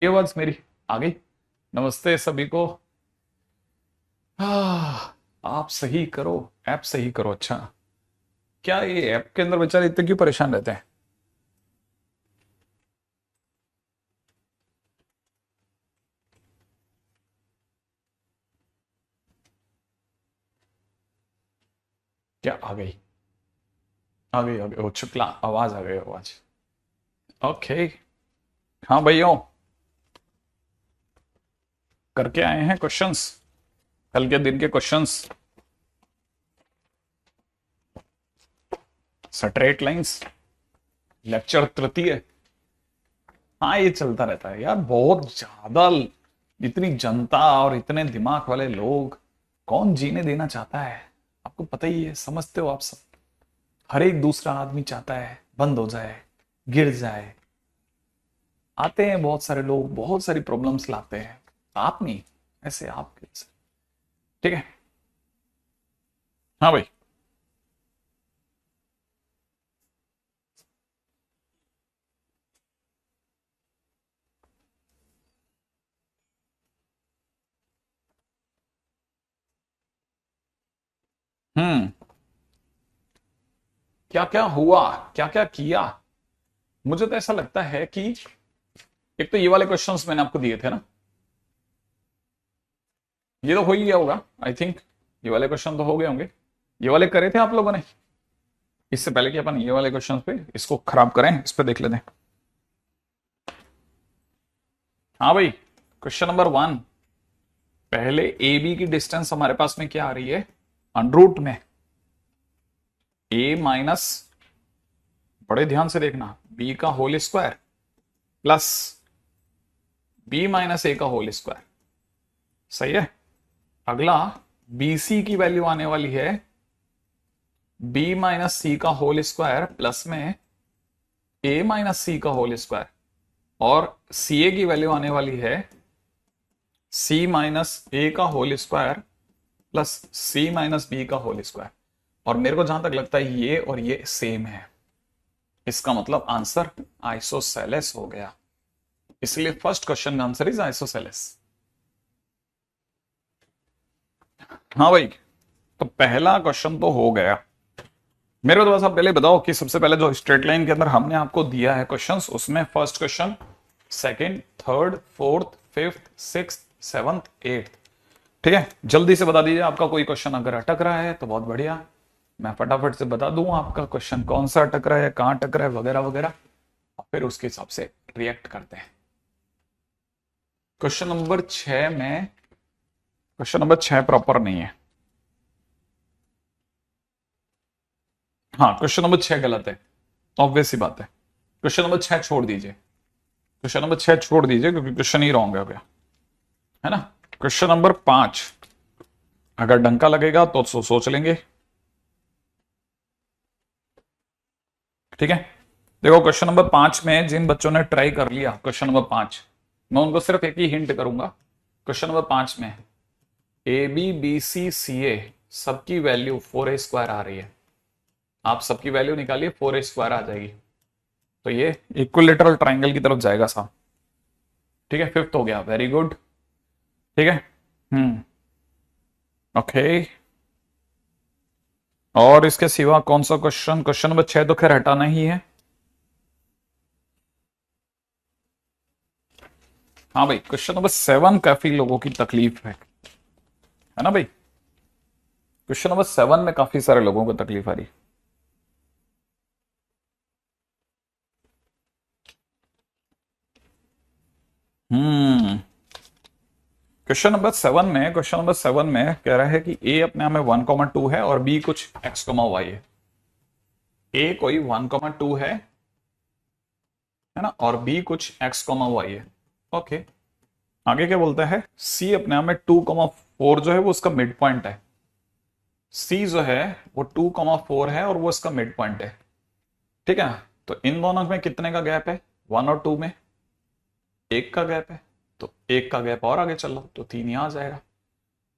ये आवाज मेरी आ गई। नमस्ते सभी को। आप सही करो, ऐप सही करो। अच्छा, क्या ये ऐप के अंदर बेचारे इतने क्यों परेशान रहते हैं? क्या आ गई? आ गई आ गई, ओ शुक्ला, आवाज आ गई, आवाज। ओके। हाँ भैया, करके आए हैं क्वेश्चंस, कल के दिन के क्वेश्चंस। स्ट्रेट लाइंस, लेक्चर तृतीय। हाँ, ये चलता रहता है यार, बहुत ज्यादा। इतनी जनता और इतने दिमाग वाले लोग, कौन जीने देना चाहता है? आपको पता ही है, समझते हो आप सब। हर एक दूसरा आदमी चाहता है बंद हो जाए, गिर जाए। आते हैं बहुत सारे लोग, बहुत सारी प्रॉब्लम्स लाते हैं। आप नहीं, ऐसे आप कैसे? ठीक है। हाँ भाई। हम्म। क्या क्या हुआ, क्या क्या किया? मुझे तो ऐसा लगता है कि एक तो ये वाले क्वेश्चंस मैंने आपको दिए थे ना, ये तो हो ही गया होगा आई थिंक। ये वाले क्वेश्चन तो हो गए होंगे। ये वाले करे थे आप लोगों ने। इससे पहले कि अपन ये वाले क्वेश्चन पे इसको खराब करें, इस पे देख लेते हैं। हाँ भाई, क्वेश्चन नंबर 1। पहले ए बी की डिस्टेंस हमारे पास में क्या आ रही है? अंडरूट में ए माइनस, बड़े ध्यान से देखना, बी का whole square plus B minus A का होल स्क्वायर। सही है। अगला, बी सी की वैल्यू आने वाली है बी माइनस सी का होल स्क्वायर प्लस में ए माइनस सी का होल स्क्वायर। और सी ए की वैल्यू आने वाली है सी माइनस ए का होल स्क्वायर प्लस सी माइनस बी का होल स्क्वायर। और मेरे को जहां तक लगता है ये और ये सेम है, इसका मतलब आंसर आइसोसेलेस हो गया। इसलिए फर्स्ट क्वेश्चन का आंसर इज आइसोसेलेस। हाँ भाई, तो पहला क्वेश्चन तो हो गया। मेरे को तो बस आप पहले बताओ कि सबसे पहले जो स्ट्रेट लाइन के अंदर हमने आपको दिया है क्वेश्चंस, उसमें first question, second, third, fourth, fifth, sixth, seventh, eighth. ठीक है, जल्दी से बता दीजिए आपका कोई क्वेश्चन अगर अटक रहा है तो बहुत बढ़िया, मैं फटाफट से बता दूं आपका क्वेश्चन कौन सा अटक रहा है, कहां अटक रहा है, वगैरह वगैरह। और फिर उसके हिसाब से रिएक्ट करते हैं। क्वेश्चन नंबर 6 में, क्वेश्चन नंबर 6 प्रॉपर नहीं है। हाँ, क्वेश्चन नंबर 6 गलत है, ऑब्वियस सी बात है। क्वेश्चन नंबर 6 छोड़ दीजिए, क्वेश्चन नंबर 6 छोड़ दीजिए क्योंकि क्वेश्चन ही रॉन्ग है है ना। क्वेश्चन नंबर 5, अगर डंका लगेगा तो सोच लेंगे। ठीक है, देखो क्वेश्चन नंबर 5 में जिन बच्चों ने ट्राई कर लिया क्वेश्चन नंबर 5, मैं उनको सिर्फ एक ही हिंट करूंगा। क्वेश्चन नंबर 5 में ए बी बी सी सी ए सबकी वैल्यू 4a² आ रही है। आप सबकी वैल्यू निकालिए, 4a² आ जाएगी। तो ये इक्विलेटरल ट्राइंगल की तरफ जाएगा साहब। ठीक है, फिफ्थ हो गया, वेरी गुड। ठीक है। हम्म। ओके। और इसके सिवा कौन सा क्वेश्चन? क्वेश्चन नंबर 6 तो खैर हटाना ही है। हाँ भाई, क्वेश्चन नंबर 7 काफी लोगों की तकलीफ है ना भाई। क्वेश्चन नंबर 7 में काफी सारे लोगों को तकलीफ आ रही। हम्म। क्वेश्चन नंबर 7 में कह रहा है कि ए अपने आप में 1,2 है और बी कुछ x,y है। ए कोई 1,2 है ना, और बी कुछ x,y है। ओके। आगे क्या बोलता है? सी अपने आप में 2,4 जो है वो उसका मिड पॉइंट है। सी जो है वो 2,4 है और वो इसका मिड पॉइंट है। ठीक है, तो इन दोनों में कितने का गैप है? 1 और 2 में एक का गैप है, तो एक का गैप और आगे चल लो तो 3 यहां आ जाएगा।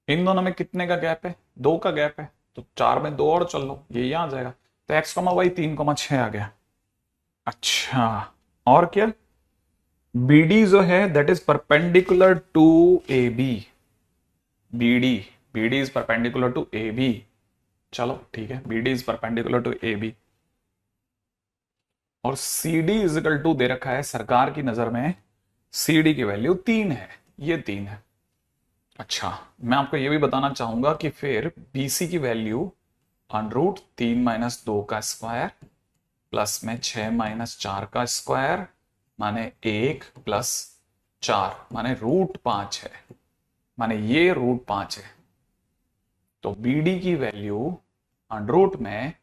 इन दोनों में कितने का गैप है? 2 का गैप है, तो 4 में 2 और चल लो, ये यहां आ जाएगा। तो x, y 3,6 आ गया। अच्छा, और क्या? BD जो है that is perpendicular to AB। BD BD is perpendicular to AB। चलो ठीक है, BD is perpendicular to AB। और CD इजिकल टू दे रखा है सरकार की नजर में, CD की वैल्यू 3 है, ये 3 है। अच्छा, मैं आपको ये भी बताना चाहूंगा कि फिर BC की वैल्यू अंडरूट 3 - 2 का स्क्वायर प्लस में 6 - 4 का स्क्वायर माने 1 प्लस 4 माने √5 है, माने ये √5 है। तो BD की वैल्यू अंडरूट में है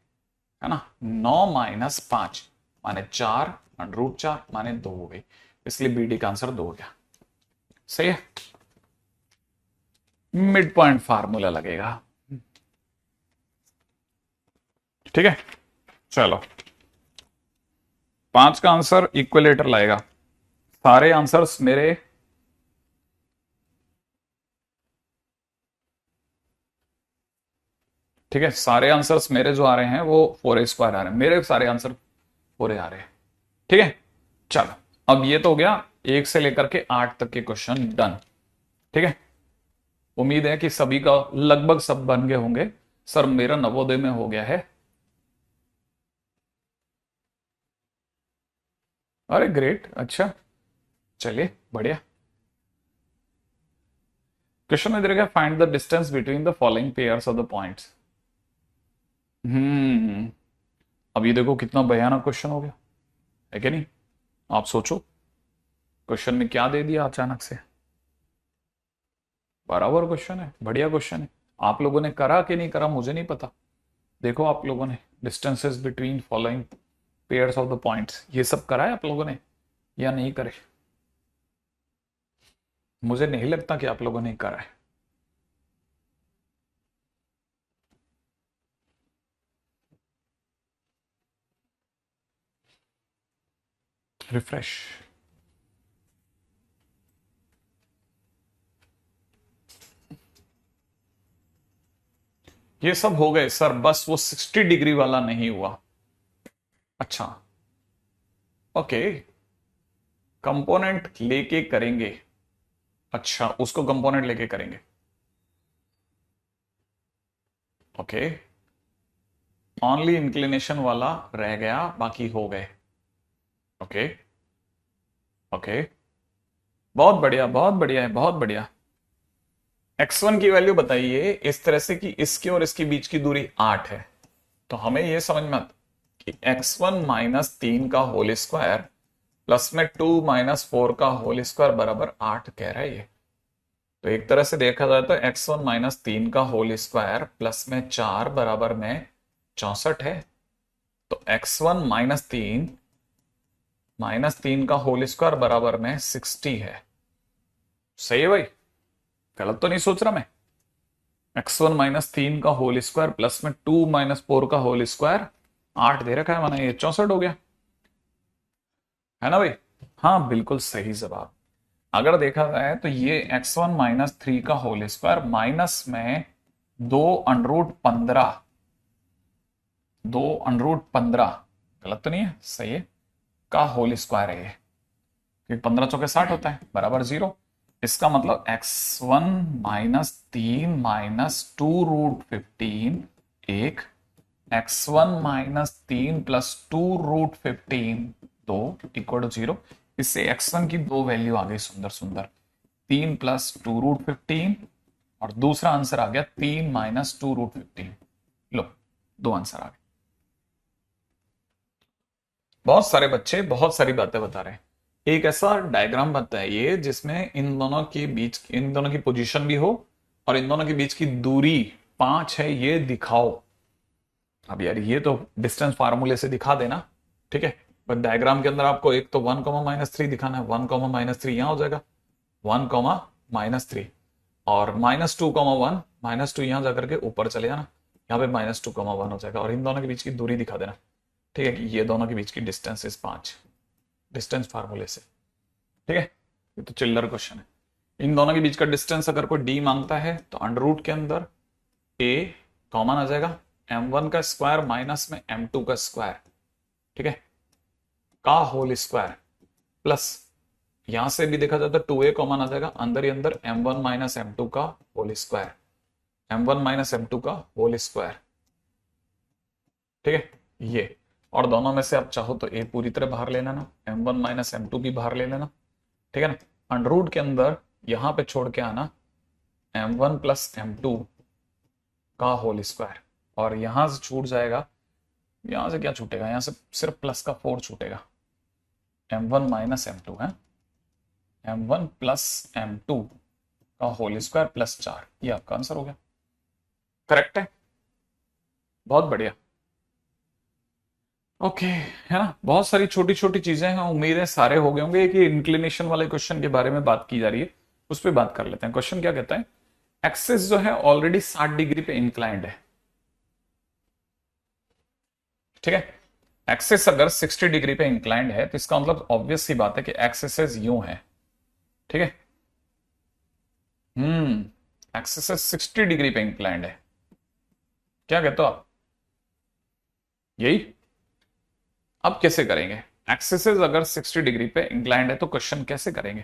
ना 9 - 5 माने 4 √4 माने 2 हो गई, इसलिए BD का आंसर 2 हो गया। सही है, मिड पॉइंट फार्मूला लगेगा। ठीक है, चलो 5 का आंसर इक्वलेटर लाएगा। सारे आंसर्स मेरे ठीक है, सारे आंसर्स मेरे जो आ रहे हैं वो 4A² आ रहे हैं, मेरे सारे आंसर 4A आ रहे हैं। ठीक है, चलो अब ये तो हो गया 1 से लेकर के 8 तक के क्वेश्चन डन। ठीक है, उम्मीद है कि सभी का लगभग सब बन गए होंगे। सर मेरा नवोदय में हो गया है। अरे ग्रेट, अच्छा चलिए बढ़िया। क्वेश्चन में दे रखा है find the distance between the following pairs of the points. Hmm, अब ये देखो कितना भयानक क्वेश्चन हो गया है कि नहीं। आप सोचो क्वेश्चन में क्या दे दिया अचानक से। बराबर क्वेश्चन है, बढ़िया क्वेश्चन है। आप लोगों ने करा कि नहीं करा मुझे नहीं पता। देखो आप लोगों ने distances between following pairs of the points ये सब करा है आप लोगों ने या नहीं करे। मुझे नहीं लगता कि आप लोगों ने करा है। रिफ्रेश। ये सब हो गए सर, बस वो 60 डिग्री वाला नहीं हुआ। अच्छा, ओके, कंपोनेंट लेके करेंगे। अच्छा, उसको कंपोनेंट लेके करेंगे। ओके, ओनली इंक्लिनेशन वाला रह गया, बाकी हो गए। ओके ओके, बहुत बढ़िया, बहुत बढ़िया है, बहुत बढ़िया। x1 की वैल्यू बताइए इस तरह से कि इसके और इसके बीच की दूरी 8 है। तो हमें यह समझ में आता कि x1 - 3 का होल स्क्वायर प्लस में 2 - 4 का होल स्क्वायर बराबर 8 कह रहा है ये। तो एक तरह से देखा जाए तो x1 - 3 का होल स्क्वायर प्लस में 4 बराबर में 64 है। तो x1 - 3 का होल स्क्वायर बराबर में 60 है। सही है भाई, गलत तो नहीं सोच रहा मैं। x1 - 3 का होल स्क्वायर प्लस में 2 - 4 का होल स्क्वायर 8 दे रखा है, माना ये 64 हो गया है ना भाई। हाँ बिल्कुल सही जवाब। अगर देखा जाए तो ये x1 - 3 का होल स्क्वायर माइनस में 2√15, 2√15 गलत तो नहीं है, सही है, का होल स्क्वायर है ये, क्योंकि 15 चौके 60 होता है बराबर 0। इसका मतलब x1 - 3 -2√15 एक, x1 - 3 प्लस 2√15 2 इक्वल टू 0। इससे x1 की दो वैल्यू आ गई सुंदर सुंदर, 3 प्लस 2√15 और दूसरा आंसर आ गया 3 - 2√15। लो, दो आंसर आ गए। बहुत सारे बच्चे बहुत सारी बातें बता रहे हैं। एक ऐसा डायग्राम बताइए जिसमें इन दोनों के बीच, इन दोनों की पोजीशन भी हो और इन दोनों के बीच की दूरी 5 है, ये दिखाओ। अब यार ये तो डिस्टेंस फार्मूले से दिखा देना, ठीक है। पर डायग्राम के अंदर आपको एक तो 1, दिखाना है, 1, -3 यहां हो जाएगा, 1, -3 और -2, 1 -2 यहां जाकर के ऊपर चले जाना, यहाँ पे -2, 1 हो जाएगा और इन दोनों के बीच की दूरी दिखा देना। ठीक है कि ये दोनों के बीच की डिस्टेंस इज 5, डिस्टेंस फार्मूले से। ठीक है, ये तो चिल्लर क्वेश्चन है। इन दोनों के बीच का डिस्टेंस अगर कोई डी मांगता है तो अंडर रूट के अंदर ए कॉमन आ जाएगा, m1 का स्क्वायर माइनस में m2 का स्क्वायर, ठीक है, का होल स्क्वायर प्लस यहां से भी देखा जाए तो 2a कॉमन आ जाएगा, अंदर ही अंदर m1 माइनस m2 का whole square, m1 minus m2 का होल स्क्वायर, ठीक है ये। और दोनों में से आप चाहो तो a पूरी तरह बाहर ले लेना, m1 माइनस m2 भी बाहर ले लेना, ठीक है ना। अंडर रूट के अंदर यहां पे छोड़ के आना m1 प्लस m2 का होल स्क्वायर, और यहां से छूट जाएगा, यहां से क्या छूटेगा, यहां से सिर्फ प्लस का 4 छूटेगा, m1 माइनस m2 है, m1 प्लस m2 का होल स्क्वायर प्लस 4, ये आपका आंसर हो गया। करेक्ट है, बहुत बढ़िया। ओके है ना, बहुत सारी छोटी छोटी चीजें हैं, उम्मीद है सारे हो गए होंगे। एक इंक्लिनेशन वाले क्वेश्चन के बारे में बात की जा रही है, उस पर बात कर लेते हैं। क्वेश्चन क्या कहता है, एक्सिस जो है ऑलरेडी 60 डिग्री पे इंक्लाइंड है, ठीक है। एक्सिस अगर 60 डिग्री पे इंक्लाइंड है तो इसका मतलब ऑब्वियस सी बात है कि एक्सिस यूं है, ठीक है। एक्सिस 60 डिग्री पे इंक्लाइंड है, क्या कहते हो आप, यही। अब कैसे करेंगे, एक्सिस अगर 60 डिग्री पे इंक्लाइंड है तो क्वेश्चन कैसे करेंगे।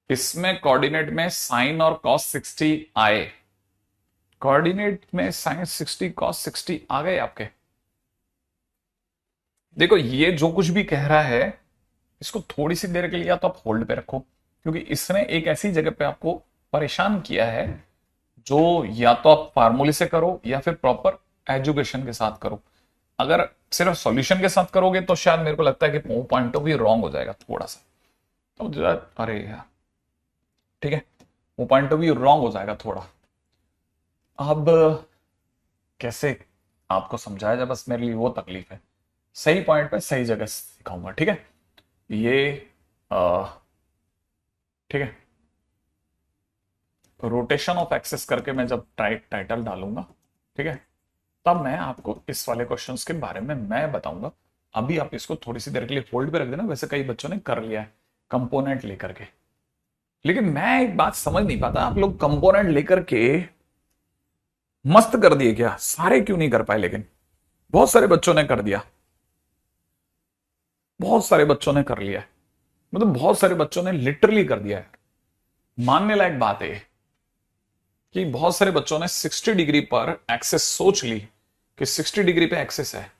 इसमें कोऑर्डिनेट में साइन और कॉस 60 आए, कोऑर्डिनेट में साइन 60 कॉस 60 आ गए आपके। देखो ये जो कुछ भी कह रहा है इसको थोड़ी सी देर के लिए या तो आप होल्ड पे रखो, क्योंकि इसने एक ऐसी जगह पे आपको परेशान किया है जो या तो आप फार्मूले से करो या फिर प्रॉपर एजुकेशन के साथ करो। अगर सिर्फ सॉल्यूशन के साथ करोगे तो शायद मेरे को लगता है कि वो पॉइंट ऑफ व्यू रॉन्ग हो जाएगा थोड़ा सा, तो अरे यार ठीक है, वो पॉइंट ऑफ व्यू रॉन्ग हो जाएगा थोड़ा। अब कैसे आपको समझाया जाए, बस मेरे लिए वो तकलीफ है। सही पॉइंट पे सही जगह सिखाऊंगा, ठीक है। ये ठीक है, रोटेशन ऑफ एक्सिस करके मैं जब टाइटल डालूंगा, ठीक है, तब मैं आपको इस वाले क्वेश्चंस के बारे में मैं बताऊंगा। अभी आप इसको थोड़ी सी देर के लिए होल्ड पे रख देना, वैसे कई बच्चों ने कर लिया है कंपोनेंट लेकर के, लेकिन मैं एक बात समझ नहीं पाता, आप लोग कंपोनेंट लेकर के मस्त कर दिए क्या, सारे क्यों नहीं कर पाए। लेकिन बहुत सारे बच्चों ने कर दिया, बहुत सारे बच्चों ने कर लिया है, मतलब बहुत सारे बच्चों ने लिटरली कर दिया है। मानने लायक बात है कि बहुत सारे बच्चों ने 60 डिग्री पर एक्सेस सोच ली कि 60 डिग्री पे एक्सेस है,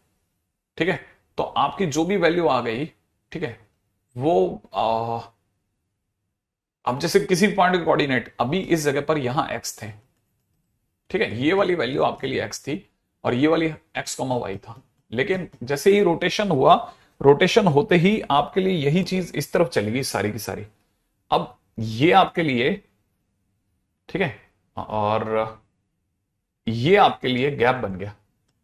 ठीक है, तो आपकी जो भी वैल्यू आ गई, ठीक है, वो अब जैसे किसी पॉइंट के कोऑर्डिनेट अभी इस जगह पर यहां एक्स थे, ठीक है, ये वाली वैल्यू आपके लिए एक्स थी और ये वाली एक्स कॉमा वाई था, लेकिन जैसे ही रोटेशन हुआ, रोटेशन होते ही आपके लिए यही चीज इस तरफ चली गई सारी की सारी। अब ये आपके लिए, ठीक है, और ये आपके लिए गैप बन गया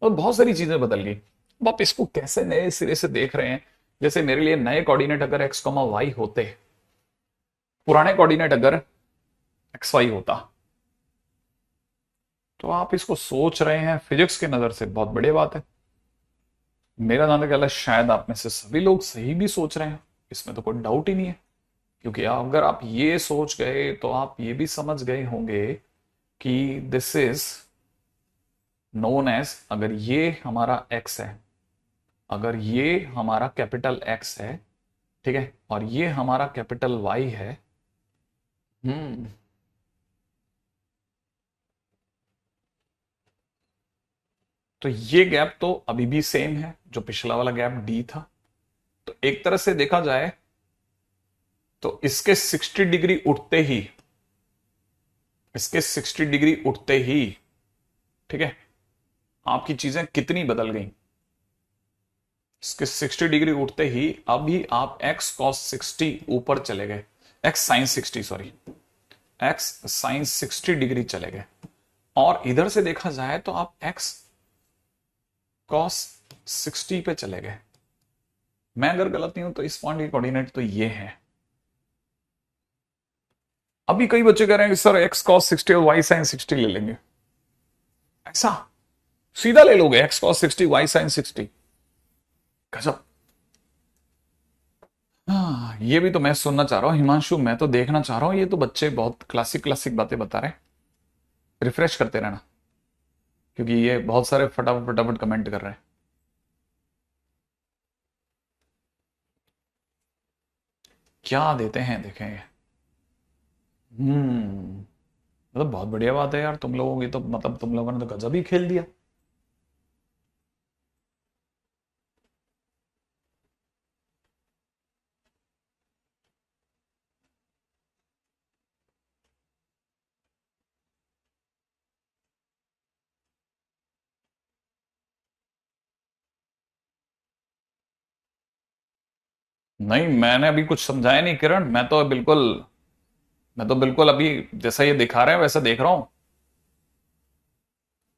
और बहुत सारी चीजें बदल गई। अब आप इसको कैसे नए सिरे से देख रहे हैं, जैसे मेरे लिए नए कोऑर्डिनेट अगर एक्स कॉमा वाई होते, पुराने कोऑर्डिनेट अगर एक्स वाई होता, तो आप इसको सोच रहे हैं फिजिक्स के नजर से, बहुत बड़ी बात है। मेरा नाम ख्याल है शायद आप में से सभी लोग सही भी सोच रहे हैं, इसमें तो कोई डाउट ही नहीं है, क्योंकि अगर आप ये सोच गए तो आप ये भी समझ गए होंगे कि दिस इज नोन एज, अगर ये हमारा एक्स है, अगर ये हमारा कैपिटल एक्स है, ठीक है, और ये हमारा कैपिटल वाई है, तो ये गैप तो अभी भी सेम है जो पिछला वाला गैप डी था। तो एक तरह से देखा जाए तो इसके 60 डिग्री उठते ही, इसके 60 डिग्री उठते ही, ठीक है, आपकी चीजें कितनी बदल गई। इसके 60 डिग्री उठते ही अभी आप x cos 60 ऊपर चले गए, x sin 60 sorry, x sin 60 degree चले गए, और इधर से देखा जाए तो आप x cos 60 पे चले गए। मैं अगर गलत नहीं हूं तो इस पॉइंट के कोऑर्डिनेट तो ये है। अभी कई बच्चे कह रहे हैं कि सर x cos 60 और y sin 60 ले लेंगे, ऐसा सीधा ले लोगे x cos 60 y sin 60, गजब। हाँ, ये भी तो मैं सुनना चाह रहा हूं हिमांशु, मैं तो देखना चाह रहा हूं, ये तो बच्चे बहुत क्लासिक क्लासिक बातें बता रहे हैं। रिफ्रेश करते रहना, क्योंकि ये बहुत सारे फटाफट फटाफट कमेंट कर रहे हैं। क्या देते हैं देखें। मतलब बहुत बढ़िया बात है यार, तुम लोगों की तो मतलब तुम लोगों ने तो गजब ही खेल दिया। नहीं मैंने अभी कुछ समझाया नहीं किरण, मैं तो बिल्कुल अभी जैसा ये दिखा रहे हैं वैसा देख रहा हूं।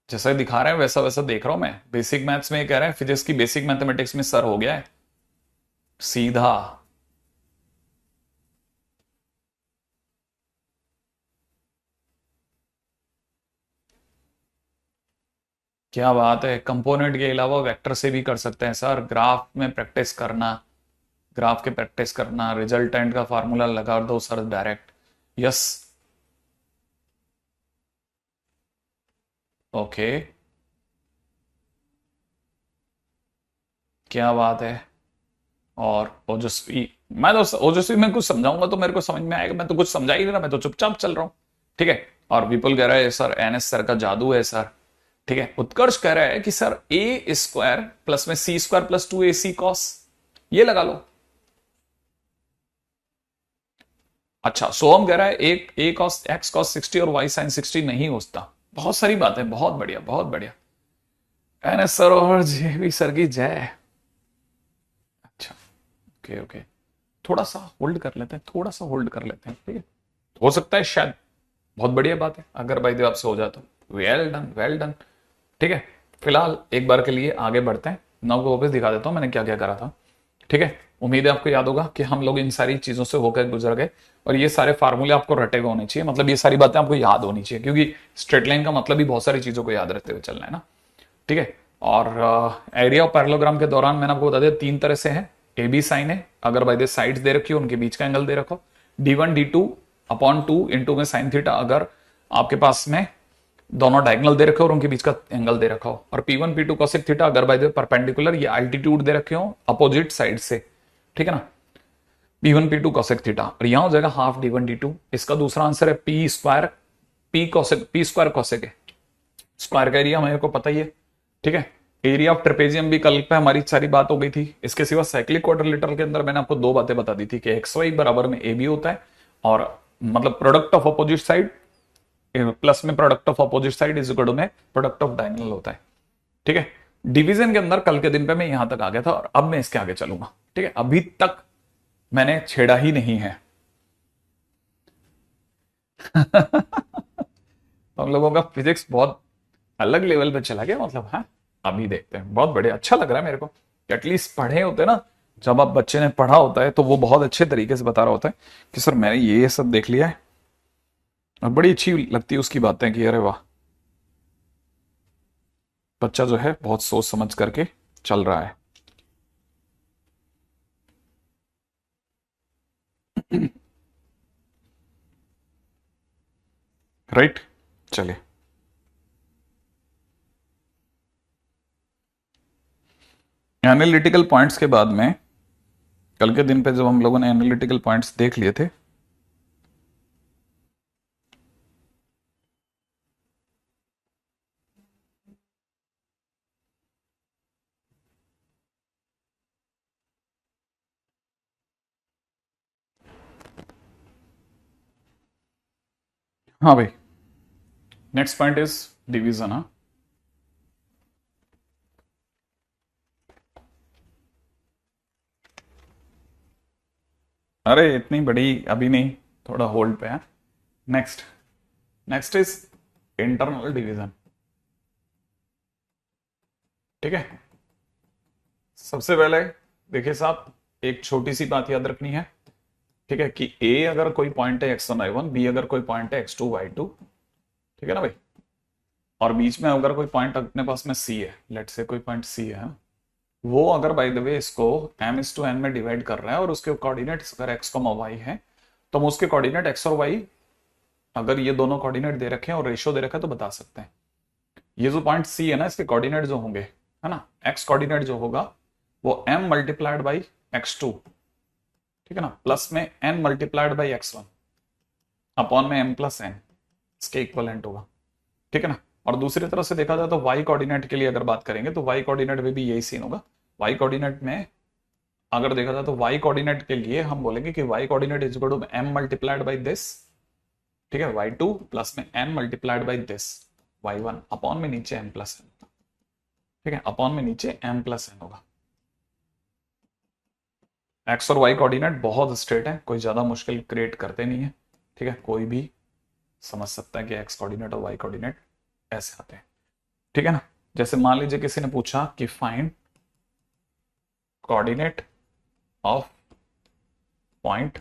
जैसा ये दिखा रहे हैं वैसा वैसा देख रहा हूं मैं। बेसिक मैथ्स में ये कह रहे हैं, फिजिक्स की बेसिक मैथमेटिक्स में सर हो गया है सीधा। क्या बात है, कंपोनेंट के अलावा वेक्टर से भी कर सकते हैं सर, ग्राफ में प्रैक्टिस करना। ग्राफ के प्रैक्टिस करना, रिजल्टेंट का फार्मूला लगा दो सर डायरेक्ट। यस। ओके। क्या बात है। और ओजस्वी, मैं तो ओजस्वी में कुछ समझाऊंगा तो मेरे को समझ में आएगा, मैं तो कुछ समझा ही नहीं रहा, मैं तो चुपचाप चल रहा हूं। ठीक है। और विपुल कह रहा है सर एनएस सर का जादू है सर। ठीक है। उत्कर्ष कह रहा है कि सर ए स्क्वायर प्लस में सी स्क्वायर प्लस 2ac कॉस, ये लगा लो। अच्छा सोहम कह रहा है एक ए कॉस एक्स कॉस 60 और वाई साइन 60 नहीं होता। बहुत सारी बातें, बहुत बढ़िया बहुत बढ़िया। एनएस सर और जेवी सर की जय। अच्छा। Okay okay. थोड़ा सा होल्ड कर लेते हैं, थोड़ा सा होल्ड कर लेते हैं, ठीक है। हो सकता है शायद, बहुत बढ़िया बात है अगर भाई देव आपसे हो जाए तो। Well done well done. ठीक है। फिलहाल एक बार के लिए आगे बढ़ते हैं। नौ को वापस दिखा देता हूं मैंने क्या क्या करा था। ठीक है। उम्मीद है आपको याद होगा कि हम लोग इन सारी चीजों से होकर गुजर गए। और ये सारे फार्मूले आपको रटे हुए होने चाहिए, मतलब ये सारी बातें आपको याद होनी चाहिए, क्योंकि स्ट्रेट लाइन का मतलब ही बहुत सारी चीजों को याद रखते हुए चलना है ना। ठीक है। और एरिया ऑफ पैरेललोग्राम के दौरान मैंने आपको बता दिया तीन तरह से है। ए बी साइन है, अगर बाय द साइड्स दे रखी हो उनके बीच का एंगल दे रखो। D1 D2 अपॉन 2 इंटू में साइन थीटा, अगर आपके पास में दोनों डायगोनल दे रखे हो और उनके बीच का एंगल दे रखा हो। और P1 P2 कोसेक थीटा, अगर बाय द परपेंडिकुलर ये अल्टीट्यूड दे रखे हो अपोजिट साइड से। ठीक है ना। P1 P2 कोसेक थीटा, और यहां हो जाएगा हाफ D1 D2। इसका दूसरा आंसर है P square, P cosec, P square cosec है। स्क्वायर का एरिया मेरे को पता ही है। ठीक है। एरिया ऑफ ट्रेपेजियम भी कल पे हमारी सारी बात हो गई थी। इसके सिवा साइक्लिक क्वाड्रिलेटरल के अंदर मैंने आपको दो बातें बता दी थी कि एक्स वाई बराबर में ए बी होता है, और मतलब product of opposite side plus में product of opposite side is equal to में प्रोडक्ट ऑफ डायगोनल होता है। ठीक है। डिवीजन के अंदर कल के दिन पे मैं यहां तक आ गया था, और अब मैं इसके आगे चलूंगा। ठीक है। अभी तक मैंने छेड़ा ही नहीं है। हम लोगों का फिजिक्स बहुत अलग लेवल पे चला गया, मतलब हाँ। अभी देखते हैं, बहुत बढ़िया, अच्छा लग रहा है मेरे को कि एटलीस्ट पढ़े होते ना। जब आप बच्चे ने पढ़ा होता है तो वो बहुत अच्छे तरीके से बता रहा होता है कि सर मैंने ये सब देख लिया है। और बड़ी अच्छी लगती है उसकी बातें कि अरे वाह, बच्चा जो है बहुत सोच समझ करके चल रहा है। राइट। चलिए। एनालिटिकल पॉइंट्स के बाद में, कल के दिन पे जब हम लोगों ने एनालिटिकल पॉइंट्स देख लिए थे। हाँ भाई। Next point is division. हाँ। अरे इतनी बड़ी अभी नहीं, थोड़ा होल्ड पे है। Next. Next is internal division. ठीक है। सबसे पहले देखिए साहब, एक छोटी सी बात याद रखनी है। ठीक है कि ए अगर कोई पॉइंट है x1 y1, बी अगर कोई पॉइंट है x2 y2। ठीक है ना भाई। और बीच में अगर कोई पॉइंट अपने पास में सी है, लेट से कोई पॉइंट सी है, वो अगर बाय द वे इसको m/n में डिवाइड कर रहा है और उसके कोऑर्डिनेट्स अगर x, y है, तो हम उसके कोऑर्डिनेट x और y, अगर ये दोनों कोऑर्डिनेट दे रखे हैं और रेशियो दे रखा है तो बता सकते हैं। ये जो पॉइंट सी है ना, इसके कोऑर्डिनेट जो होंगे, है ना, x कोऑर्डिनेट जो होगा वो m मल्टीप्लाइड बाई x2। ठीक है ना, प्लस में n multiplied by x1 upon में m प्लस n, इसके इक्वलेंट होगा। ठीक है ना। और दूसरी तरफ से देखा जाए तो y कोऑर्डिनेट के लिए अगर बात करेंगे तो y कोऑर्डिनेट में भी यही सीन होगा। y कोऑर्डिनेट में अगर देखा जाए तो y कोऑर्डिनेट के लिए हम बोलेंगे कि y coordinate is equal to m multiplied by this, ठीक है, y2 प्लस में n multiplied by this y1 upon में नीचे m प्लस n, ठीक है, अपॉन में नीचे m प्लस n होगा। x और y कोऑर्डिनेट बहुत स्ट्रेट है, कोई ज्यादा मुश्किल क्रिएट करते नहीं है। ठीक है, कोई भी समझ सकता है कि x कोऑर्डिनेट और y कोऑर्डिनेट ऐसे आते हैं। ठीक है ना। जैसे मान लीजिए किसी ने पूछा कि फाइंड कोऑर्डिनेट ऑफ पॉइंट,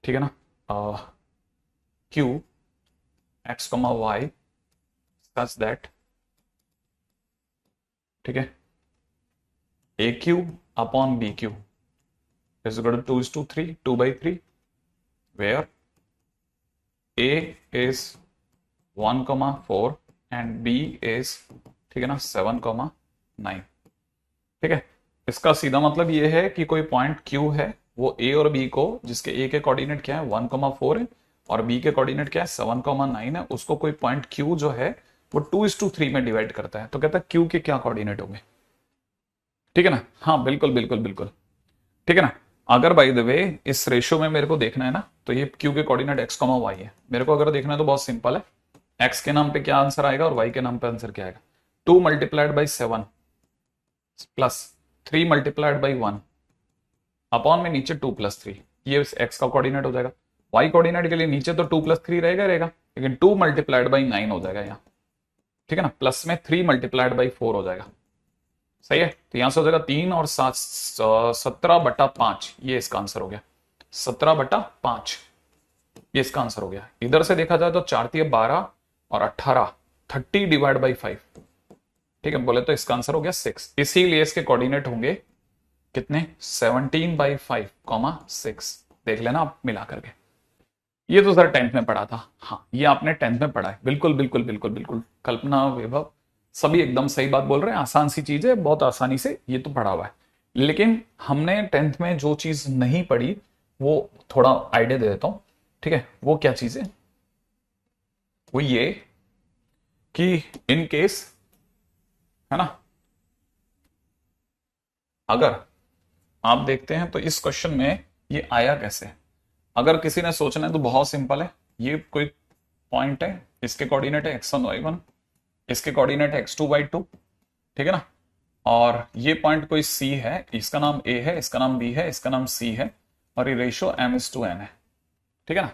ठीक है ना, q x, y such that, ठीक है, AQ upon BQ is equal to 2:3, 2/3, where A is 1,4 and B is, ठीक है ना, 7,9। ठीक है, इसका सीधा मतलब ये है कि कोई पॉइंट Q है, वो A और B को, जिसके A के कोऑर्डिनेट क्या है 1,4 है और B के कोऑर्डिनेट क्या है 7,9 है, उसको कोई पॉइंट Q जो है वो 2:3 में डिवाइड करता है। तो कहता है Q के क्या कोऑर्डिनेट होंगे। ठीक है ना, हाँ बिल्कुल बिल्कुल बिल्कुल। ठीक है ना। अगर बाय द वे इस रेशियो में मेरे को देखना है ना, तो ये Q के कोऑर्डिनेट x, y है। मेरे को अगर देखना है तो बहुत सिंपल है, x के नाम पे क्या आंसर आएगा और y के नाम पे आंसर क्या आएगा। 2 multiplied by 7 plus 3 multiplied by 1 upon में नीचे 2 प्लस 3, ये x का कोऑर्डिनेट हो जाएगा। y कोऑर्डिनेट के लिए नीचे तो 2 प्लस 3 रहेगा, लेकिन 2 मल्टीप्लाइड बाई 9 हो जाएगा यहाँ। ठीक है ना, प्लस में 3 मल्टीप्लाइड बाई 4 हो जाएगा। सही है, तो यहां से हो जाएगा 3 और 7 17/5, ये इसका आंसर हो गया। 17/5 ये इसका आंसर हो गया। इधर से देखा जाए तो 4×3 = 12 और 18 30 डिवाइड बाई 5, ठीक है, बोले तो इसका आंसर हो गया 6। इसीलिए इसके कोऑर्डिनेट होंगे कितने 17/5, 6। देख लेना आप मिला करके। ये तो सर 10th में पढ़ा था। हाँ, ये आपने 10th में पढ़ा है। बिल्कुल बिल्कुल बिल्कुल बिल्कुल, कल्पना, वैभव सभी एकदम सही बात बोल रहे हैं। आसान सी चीज है, बहुत आसानी से ये तो पढ़ा हुआ है। लेकिन हमने 10th में जो चीज नहीं पढ़ी वो थोड़ा आइडिया दे देता हूं। ठीक है, वो क्या चीज है, वो ये कि इन केस, है ना, अगर आप देखते हैं तो इस क्वेश्चन में ये आया कैसे। अगर किसी ने सोचना है तो बहुत सिंपल है। ये कोई पॉइंट है, इसके कोऑर्डिनेट है x1 y1, इसके कोऑर्डिनेट है x2 y2, ठीक है ना, और ये पॉइंट कोई C है, इसका नाम A है, इसका नाम B है, इसका नाम C है, और ये रेशियो m:n है। ठीक है ना।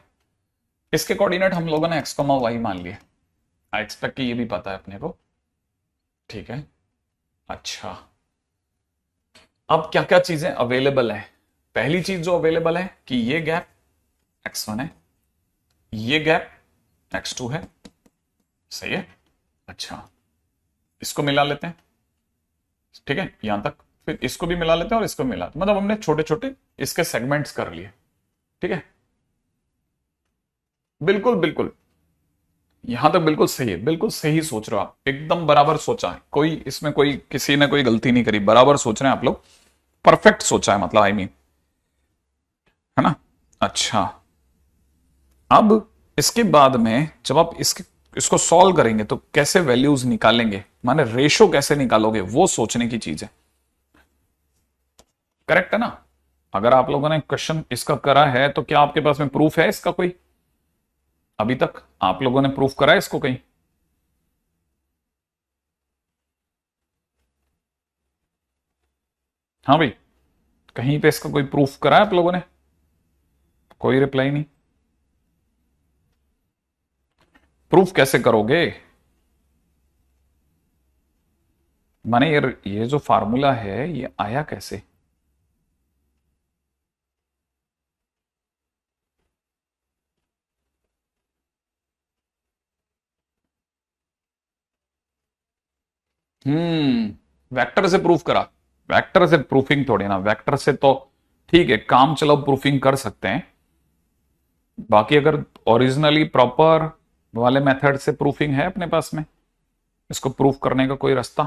इसके कोऑर्डिनेट हम लोगों ने x, y मान लिए। आई एक्सपेक्ट कि ये भी पता है अपने को। ठीक है, अच्छा, अब क्या क्या चीजें अवेलेबल है। पहली चीज जो अवेलेबल है कि ये गैप x1 है, ये गैप x2 है। सही है, अच्छा, इसको मिला लेते हैं। ठीक है, यहां तक, फिर इसको भी मिला लेते हैं और इसको मिला, मतलब हमने छोटे छोटे इसके सेगमेंट्स कर लिए। ठीक है, बिल्कुल बिल्कुल, यहां तक बिल्कुल सही है, बिल्कुल सही सोच रहे हो आप, एकदम बराबर सोचा है। कोई इसमें कोई किसी ने कोई गलती नहीं करी, बराबर सोच रहे हैं आप लोग, परफेक्ट सोचा है, मतलब आई मीन, है ना। अच्छा, अब इसके बाद में जब आप इसको सॉल्व करेंगे तो कैसे वैल्यूज निकालेंगे, माने रेशो कैसे निकालोगे, वो सोचने की चीज है। करेक्ट है ना। अगर आप लोगों ने क्वेश्चन इसका करा है तो क्या आपके पास में प्रूफ है इसका कोई, अभी तक आप लोगों ने प्रूफ करा है इसको कहीं। हाँ भाई, कहीं पे इसका कोई प्रूफ करा है आप लोगों ने। कोई रिप्लाई नहीं। प्रूफ कैसे करोगे, माने ये जो फार्मूला है ये आया कैसे। वेक्टर से प्रूफ करा। वेक्टर से प्रूफिंग थोड़ी ना, वेक्टर से तो ठीक है काम चलो प्रूफिंग कर सकते हैं, बाकी अगर ओरिजिनली प्रॉपर वाले मेथड से प्रूफिंग है अपने पास में, इसको प्रूफ करने का कोई रास्ता।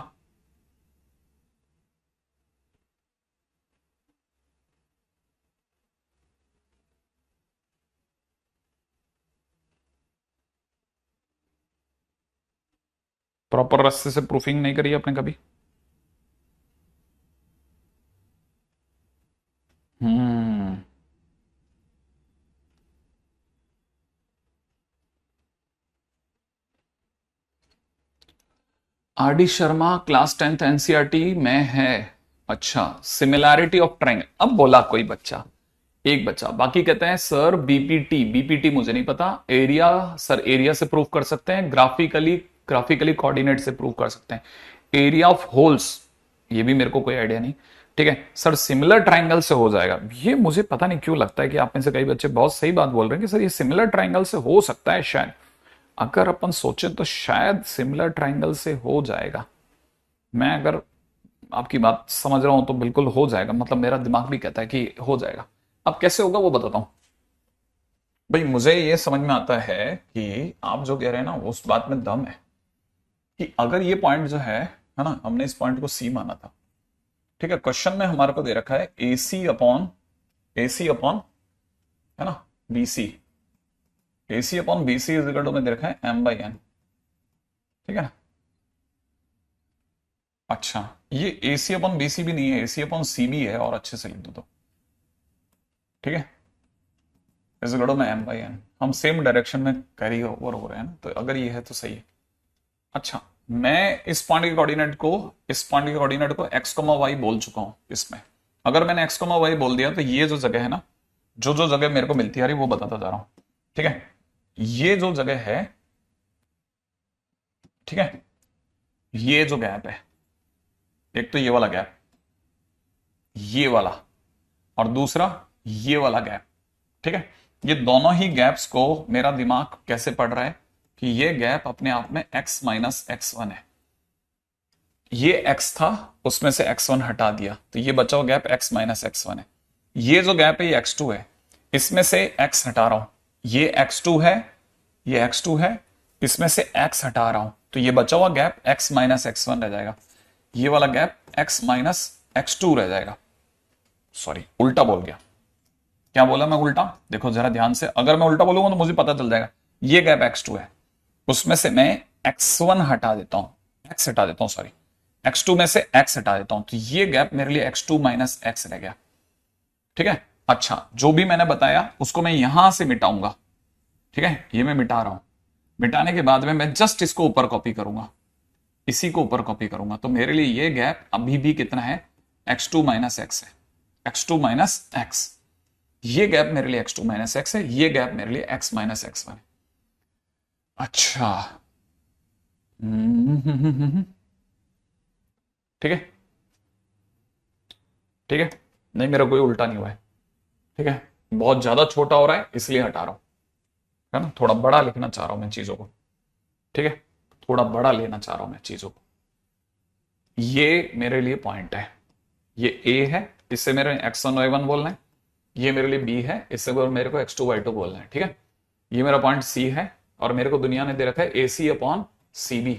प्रॉपर रास्ते से प्रूफिंग नहीं करी आपने कभी? हम्म। R D Sharma, class 10th NCERT में है। अच्छा, सिमिलैरिटी ऑफ ट्रायंगल, अब बोला कोई बच्चा, एक बच्चा, बाकी कहते हैं सर बीपीटी, बीपीटी मुझे नहीं पता। एरिया, सर एरिया से प्रूव कर सकते हैं, ग्राफिकली, ग्राफिकली कोऑर्डिनेट से प्रूव कर सकते हैं। एरिया ऑफ होल्स, ये भी मेरे को कोई आइडिया नहीं। ठीक है सर, सिमिलर ट्राइंगल से हो जाएगा, ये मुझे पता नहीं क्यों लगता है कि आप में से कई बच्चे बहुत सही बात बोल रहे हैं कि सर ये सिमिलर ट्राइंगल से हो सकता है शायद। अगर अपन सोचे तो शायद सिमिलर ट्राइंगल से हो जाएगा। मैं अगर आपकी बात समझ रहा हूं तो बिल्कुल हो जाएगा, मतलब मेरा दिमाग भी कहता है कि हो जाएगा। अब कैसे होगा वो बताता हूं। भाई मुझे ये समझ में आता है कि आप जो कह रहे हैं ना उस बात में दम है, कि अगर ये पॉइंट जो है ना, हमने इस पॉइंट को सी माना था। ठीक है, क्वेश्चन में हमारे को दे रखा है AC अपॉन है ना BC, AC upon BC is equal to में दे रखा है M/N। ठीक है ना। अच्छा, ये AC अपॉन BC भी नहीं है, AC अपॉन CB है, और अच्छे से लिख दो तो। ठीक है, इज इक्वल टू में M/N। हम सेम डायरेक्शन में कैरी ओवर हो रहे हैं ना, तो अगर ये है तो सही है। अच्छा, मैं इस पॉइंट के कोऑर्डिनेट को, इस पॉइंट के कोऑर्डिनेट को x, y बोल चुका हूं इसमें। अगर मैंने x, y बोल दिया तो ये जो जगह है ना, जो जो जगह मेरे को मिलती है वो बताता जा रहा हूं। ठीक है, ये जो जगह है, ठीक है, ये जो गैप है, एक तो ये वाला गैप, ये वाला, और दूसरा ये वाला गैप। ठीक है, ये दोनों ही गैप्स को मेरा दिमाग कैसे पढ़ रहा है कि ये गैप अपने आप में x-x1 है। ये x था, उसमें से x1 हटा दिया तो ये बचा हुआ गैप x-x1 है। ये जो गैप है ये x2 है, इसमें से x हटा रहा हूं, ये x2 है, ये x2 है, इसमें से x हटा रहा हूं तो ये बचा हुआ गैप x-x1 रह जाएगा। ये वाला गैप x-x2 रह जाएगा। सॉरी, उल्टा बोल गया। क्या बोला मैं उल्टा? देखो जरा ध्यान से, अगर मैं उल्टा बोलूंगा तो मुझे पता चल जाएगा। ये गैप x2 है, उसमें से मैं x1 हटा देता हूं, x हटा देता हूं, सॉरी, x2 में से x हटा देता हूं तो ये गैप मेरे लिए x2 माइनस x रह गया। ठीक है, अच्छा, जो भी मैंने बताया उसको मैं यहां से मिटाऊंगा। ठीक है, ये मैं मिटा रहा हूं, मिटाने के बाद में मैं जस्ट इसको ऊपर कॉपी करूंगा, इसी को ऊपर कॉपी करूंगा तो मेरे लिए ये गैप अभी भी कितना है, x2 माइनस x है, x2 माइनस x। ये गैप मेरे लिए x2 माइनस x है, ये गैप मेरे लिए x माइनस x1 है। अच्छा, ठीक है, ठीक है, नहीं मेरा कोई उल्टा नहीं हुआ है। ठीक है, बहुत ज्यादा छोटा हो रहा है इसलिए हटा रहा हूं, है ना, थोड़ा बड़ा लिखना चाह रहा हूं मैं चीजों को। ठीक है, थोड़ा बड़ा लेना चाह रहा हूं मैं चीजों को। ये मेरे लिए पॉइंट है, ये A है, इससे मेरे x1 y1 बोलना है। ये मेरे लिए B है, इससे मेरे को x2 y2 बोलना है। ठीक है, ये मेरा पॉइंट C है, और मेरे को दुनिया ने दे रखा है AC upon CB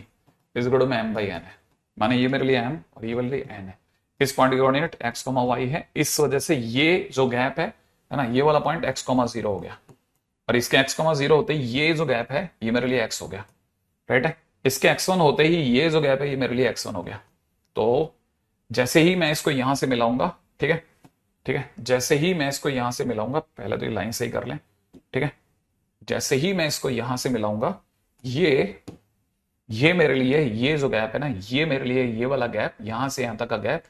is equal to में M/N है, माने ये मेरे लिए M और ये मेरे लिए N है। इस पॉइंट की कोऑर्डिनेट x, y है, इस वजह से ये जो गैप है ना, ये वाला पॉइंट x, 0 हो गया, और इसके x, 0 होते ही ये जो गैप है ये मेरे लिए x हो गया। राइट है, इसके x1 होते ही ये जो गैप है ये मेरे लिए x1 हो गया। तो जैसे ही मैं इसको यहां से मिलाऊंगा, ठीक है, ठीक है, जैसे ही मैं इसको यहां से मिलाऊंगा, पहले तो ये लाइन सही कर लें। ठीक है, जैसे ही मैं इसको यहां से मिलाऊंगा, ये मेरे लिए, ये जो गैप है ना, ये मेरे लिए ये वाला गैप, यहां से यहां तक का गैप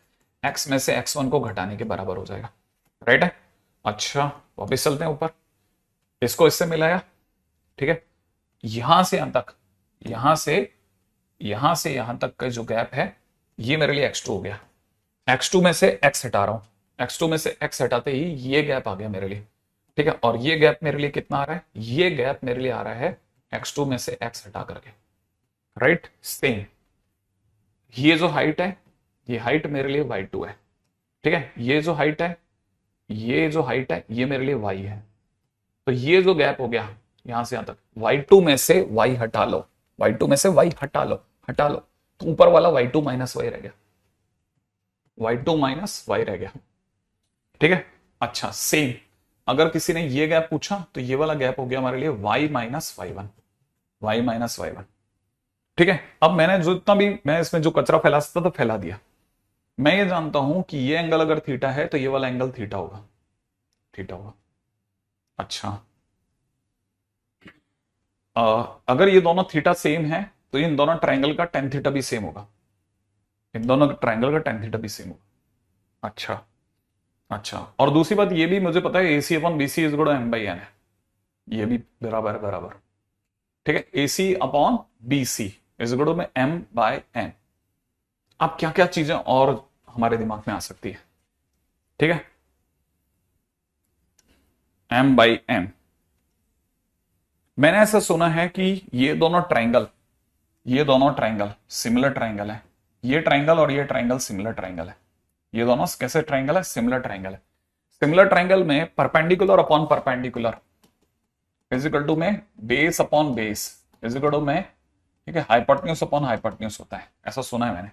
x में से x1 को घटाने के बराबर हो जाएगा। राइट है, अच्छा वापिस चलते हैं ऊपर, इसको इससे मिलाया। ठीक है, यहां से यहां तक, यहां से यहां तक का जो गैप है ये मेरे लिए x2 हो गया। x2 में से x हटा रहा हूं, x2 में से x हटाते ही ये गैप आ गया मेरे लिए। ठीक है, और ये गैप मेरे लिए कितना आ रहा है, ये गैप मेरे लिए आ रहा है x2 में से x हटा करके। राइट, सेम, ये जो हाइट है, ये हाइट मेरे लिए y2 है। ठीक है, ये जो हाइट है, ये जो हाइट है ये मेरे लिए y है। तो ये जो गैप हो गया यहां से यहां तक, y2 में से y हटा लो, y2 में से y हटा लो, हटा लो, तो ऊपर वाला y2 माइनस y रह गया, y2 माइनस y रह गया। ठीक है, अच्छा सेम, अगर किसी ने ये गैप पूछा तो ये वाला गैप हो गया हमारे लिए y minus y1, y minus y1। ठीक है, अब मैंने जो इतना भी मैं इसमें जो कचरा फैला सकता था फैला दिया। मैं ये जानता हूं कि ये एंगल अगर थीटा है तो ये वाला एंगल थीटा होगा, थीटा होगा। अच्छा, अगर ये दोनों थीटा सेम है तो इन दोनों ट्रायंगल का टेन थीटा भी सेम होगा, इन दोनों ट्रायंगल का टेन थीटा भी सेम होगा। अच्छा, अच्छा, और दूसरी बात ये भी मुझे पता है AC upon BC is equal to M by N है, ये भी बराबर बराबर। ठीक है, AC upon BC is equal to में M बाय N। अब क्या क्या चीजें और हमारे दिमाग में आ सकती है? ठीक है, M बाई N, मैंने ऐसा सुना है कि ये दोनों ट्रायंगल, ये दोनों ट्रायंगल सिमिलर ट्रायंगल है, ये ट्रायंगल और ये ट्रायंगल सिमिलर ट्रायंगल है। ये दोनों कैसे ट्रायंगल है? सिमिलर ट्रायंगल है। सिमिलर ट्रायंगल में perpendicular upon perpendicular is equal to में base upon base is equal to में, ठीक है, हाइपोटेन्यूज अपॉन हाइपोटेन्यूज होता है, ऐसा सुना है मैंने।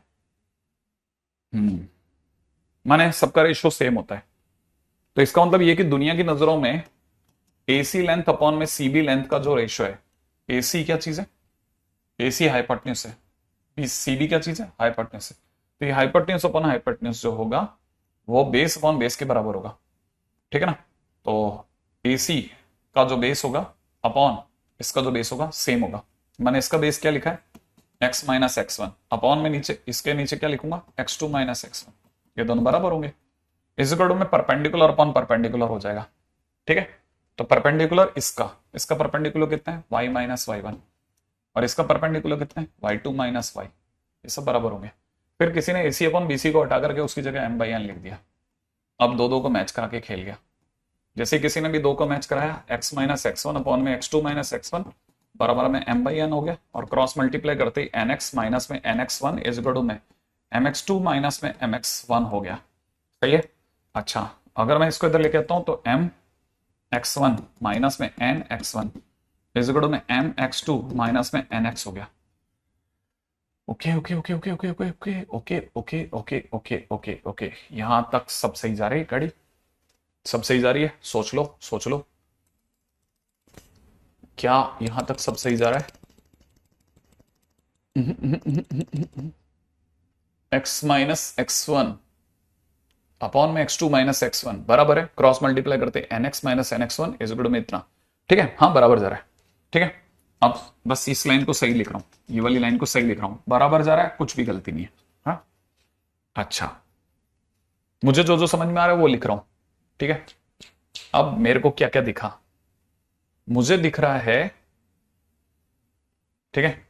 माने सबका रेशियो सेम होता है। तो इसका मतलब ये कि दुनिया की नजरों में AC लेंथ अपॉन में CB लेंथ का जो रेशियो है, AC क्या चीज है? AC हाइपोटेन्यूज है, CB क्या चीज है? हाइपोटेन्यूज है। तो ये हाइपोटेन्यूज अपॉन हाइपोटेन्यूज जो होगा वो बेस अपॉन बेस के बराबर होगा, ठीक है ना। तो AC का जो बेस होगा अपॉन इसका जो बेस होगा सेम होगा। मैंने इसका बेस क्या लिखा है? x माइनस x1 अपॉन में नीचे इसके नीचे क्या लिखूंगा? x2 माइनस x1, ये दोनों बराबर होंगे। इस इक्वल टू में परपेंडिकुलर अपॉन परपेंडिकुलर हो जाएगा, ठीक है। तो परपेंडिकुलर इसका परपेंडिकुलर कितना है? y माइनस y1, और इसका परपेंडिकुलर कितना है? y2 माइनस y, ये सब बराबर होंगे। फिर किसी ने AC अपॉन BC को हटा करके उसकी जगह M बाई N लिख दिया। अब दो को मैच करा के खेल गया। जैसे किसी ने भी दो को मैच कराया, x माइनस x1 अपॉन में x2 माइनस x1 बराबर में M बाई N हो गया, और क्रॉस मल्टीप्लाई करते ही nx माइनस में nx1 इज इक्वल टू में mx2 माइनस में mx1 हो गया। सही है। अच्छा, अगर मैं इसको इधर लेके आता हूं तो mx1 माइनस में nx1 इज इक्वल टू में mx2 माइनस में nx हो गया। Okay okay okay okay okay okay okay okay okay okay okay okay okay, यहां तक सब सही जा रही है गाड़ी, सब सही जा रही है? सोच लो सोच लो, क्या यहां तक सब सही जा रहा है? x माइनस x1 अपॉन में x2 माइनस x1 बराबर है, क्रॉस मल्टीप्लाई करते nx minus nx1 is equal to में इतना, ठीक है। हाँ बराबर जा रहा है, ठीक है। अब बस इस लाइन को सही लिख रहा हूं, ये वाली लाइन को सही लिख रहा हूं, बराबर जा रहा है, कुछ भी गलती नहीं है। हाँ, अच्छा, मुझे जो जो समझ में आ रहा है वो लिख रहा हूं, ठीक है। अब मेरे को क्या क्या दिखा? मुझे दिख रहा है, ठीक है,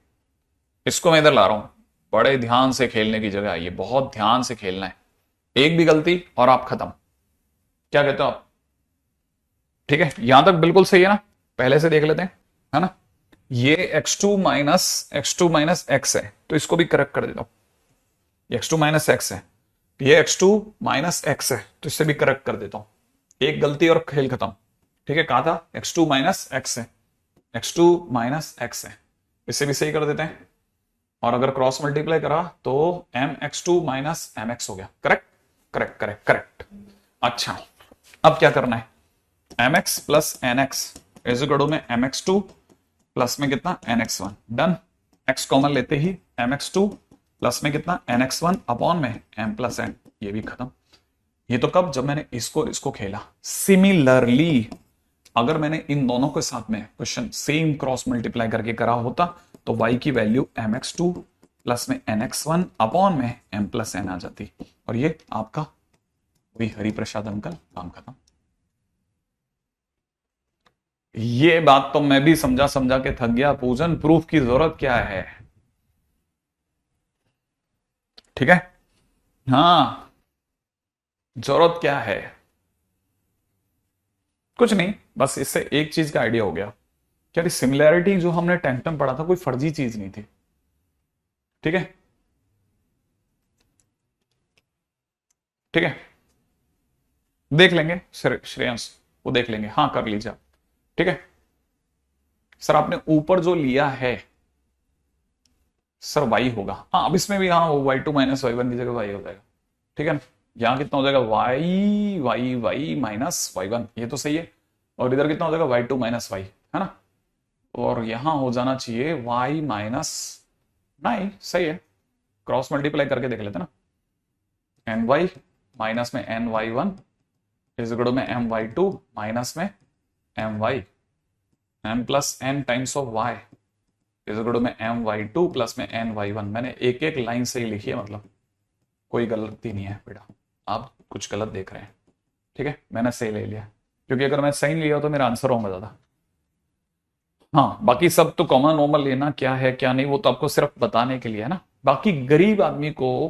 इसको मैं इधर ला रहा हूं, बड़े ध्यान से खेलने की जगह, ये बहुत ध्यान से खेलना है, एक भी गलती और आप खत्म। क्या कहते हो आप? ठीक है, यहां तक बिल्कुल सही है ना? पहले से देख लेते हैं, है ना। ये x2 माइनस x है, तो इसको भी करेक्ट कर देता हूं। x2 माइनस x है, ये x2 माइनस x है, तो इससे भी करेक्ट कर देता हूं। एक गलती और खेल खत्म, ठीक है। कहा था x2 माइनस x है, x2 माइनस x है, इससे भी सही कर देते हैं। और अगर क्रॉस मल्टीप्लाई करा तो mx2 माइनस mx हो गया। Correct correct correct correct. अच्छा, अब क्या करना है? mx plus nx is equal to में mx2 प्लस में कितना? nx1। डन। x कॉमन लेते ही mx2 प्लस में कितना? nx1 अपॉन में m प्लस n, ये भी खत्म। ये तो कब? जब मैंने इसको खेला। सिमिलरली अगर मैंने इन दोनों के साथ में क्वेश्चन सेम क्रॉस मल्टीप्लाई करके करा होता तो y की वैल्यू mx2 प्लस में nx1 अपॉन में m प्लस n आ जाती, और ये आपका वही हरिप्रसाद अंकल, काम खत्म। ये बात तो मैं भी समझा समझा के थक गया। पूजन, प्रूफ की जरूरत क्या है? ठीक है, हाँ, जरूरत क्या है? कुछ नहीं, बस इससे एक चीज का आइडिया हो गया कि यार सिमिलैरिटी जो हमने टेंथ में पढ़ा था कोई फर्जी चीज नहीं थी, ठीक है। ठीक है, देख लेंगे श्रेयांश, वो देख लेंगे। हाँ कर लीजिए आप, ठीक है। सर आपने ऊपर जो लिया है सर y होगा, हाँ अब इसमें भी हाँ y2 माइनस y1 की जगह y हो जाएगा, ठीक है ना। यहां कितना हो जाएगा? y माइनस y1, ये तो सही है। और इधर कितना हो जाएगा? y2 माइनस y, है ना। और यहां हो जाना चाहिए y माइनस नहीं सही है, क्रॉस मल्टीप्लाई करके देख लेते ना। एन वाई माइनस में N Y one is equal to में एम वाई टू माइनस में M Y M plus N times of Y is equal to में एम वाई टू प्लस में एन वाई वन। मैंने एक एक line से ही लिखी है, मतलब कोई गलती नहीं है बेटा, आप कुछ गलत देख रहे हैं। ठीक है, मैंने सही ले लिया, क्योंकि अगर मैं सही नहीं लिया तो मेरा आंसर होगा ज्यादा। हाँ, बाकी सब तो कॉमन नॉर्मल लेना क्या है क्या नहीं वो तो आपको सिर्फ बताने के लिए है ना। बाकी गरीब आदमी को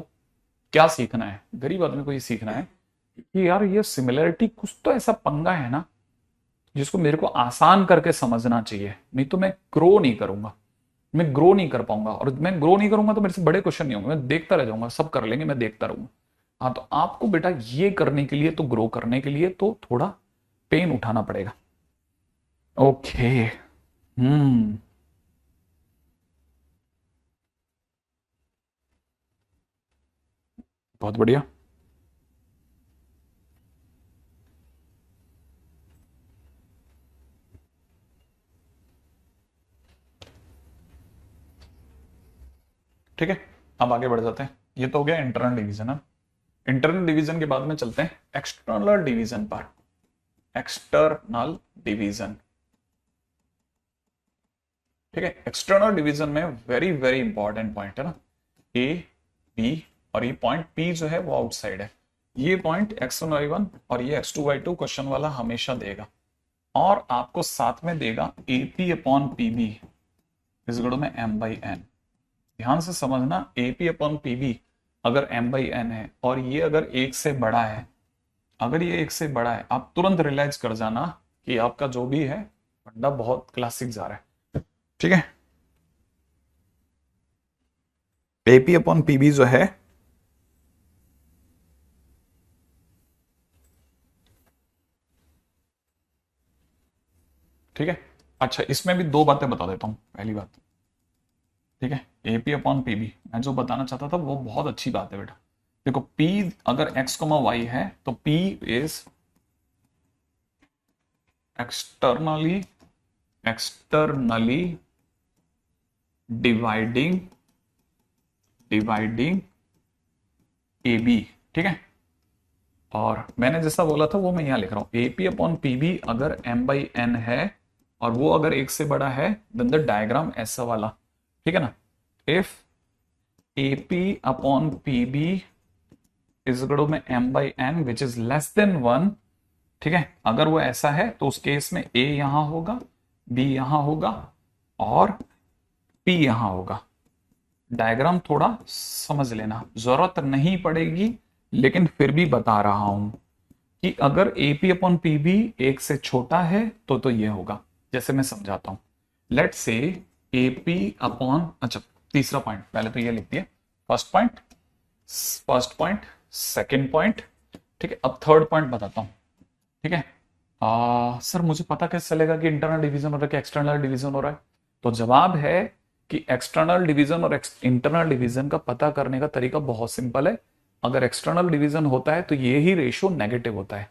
क्या सीखना है, गरीब आदमी को ये सीखना है कि यार ये सिमिलरिटी कुछ तो ऐसा पंगा है ना जिसको मेरे को आसान करके समझना चाहिए, नहीं तो मैं ग्रो नहीं करूंगा, मैं ग्रो नहीं कर पाऊंगा। और मैं ग्रो नहीं करूंगा तो मेरे से बड़े क्वेश्चन नहीं होंगे, मैं देखता रह जाऊंगा, सब कर लेंगे मैं देखता रहूंगा। हाँ, तो आपको बेटा ये करने के लिए तो ग्रो करने के लिए तो थोड़ा पेन उठाना पड़ेगा। ओके। हम्म। बहुत बढ़िया। ठीक है, अब आगे बढ़ जाते हैं। ये तो हो गया इंटरनल डिवीजन। है इंटरनल डिवीजन के बाद में चलते हैं एक्सटर्नल डिवीजन पर। एक्सटर्नल डिवीजन, ठीक है। एक्सटर्नल डिवीजन में वेरी वेरी इंपॉर्टेंट पॉइंट है ना, ए बी, और ये पॉइंट पी जो है वो आउटसाइड है। ये पॉइंट x1 y1 और ये x2 y2 क्वेश्चन वाला हमेशा देगा, और आपको साथ में देगा AP अपॉन PB इस गुण में m बाई एन। ध्यान से समझना, AP अपॉन PB अगर m बाई एन है और ये अगर एक से बड़ा है, अगर ये एक से बड़ा है, आप तुरंत रियलाइज कर जाना कि आपका जो भी है फंडा बहुत क्लासिक जा रहा है। ठीक है, AP अपॉन PB जो है ठीक है। अच्छा, इसमें भी दो बातें बता देता हूं। पहली बात, ठीक है, AP अपॉन PB मैं जो बताना चाहता था वो बहुत अच्छी बात है बेटा। देखो P अगर x, y है तो P is externally dividing AB। ठीक है, और मैंने जैसा बोला था वो मैं यहां लिख रहा हूं, AP अपॉन PB अगर m बाई एन है और वो अगर एक से बड़ा है देन द डायग्राम ऐसा वाला। ठीक है ना, if AP upon PB is equal to में m by N which is less than 1। ठीक है, अगर वो ऐसा है तो उस केस में A यहां होगा, B यहां होगा और P यहां होगा। डायग्राम थोड़ा समझ लेना, जरूरत नहीं पड़ेगी लेकिन फिर भी बता रहा हूं कि अगर AP अपॉन PB एक से छोटा है तो ये होगा। जैसे मैं समझाता हूं, लेट से AP अपॉन, अच्छा तीसरा पॉइंट पहले तो ये लिख दिया, फर्स्ट पॉइंट सेकंड पॉइंट। ठीक है, अब थर्ड पॉइंट बताता हूं। ठीक है, सर मुझे पता कैसे चलेगा कि इंटरनल डिवीजन हो रहा है कि एक्सटर्नल डिवीजन हो रहा है? तो जवाब है कि एक्सटर्नल डिवीजन और इंटरनल डिवीजन का पता करने का तरीका बहुत सिंपल है। अगर एक्सटर्नल डिवीजन होता है तो ये ही रेशो नेगेटिव होता है,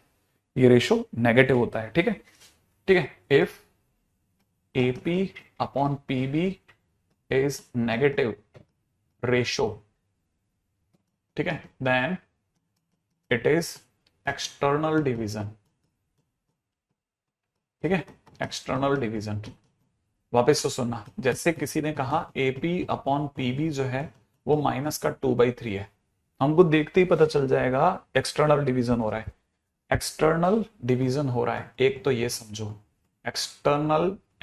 ये रेशो नेगेटिव होता है। ठीक है, ठीक है, if AP upon PB is negative ratio, ठीक है, then it is external division. ठीक है, एक्सटर्नल डिवीजन। वापस से सुनना, जैसे किसी ने कहा AP अपॉन PB जो है वो -2/3 है, हमको देखते ही पता चल जाएगा एक्सटर्नल डिवीजन हो रहा है। एक्सटर्नल डिवीजन हो रहा है, एक तो ये समझो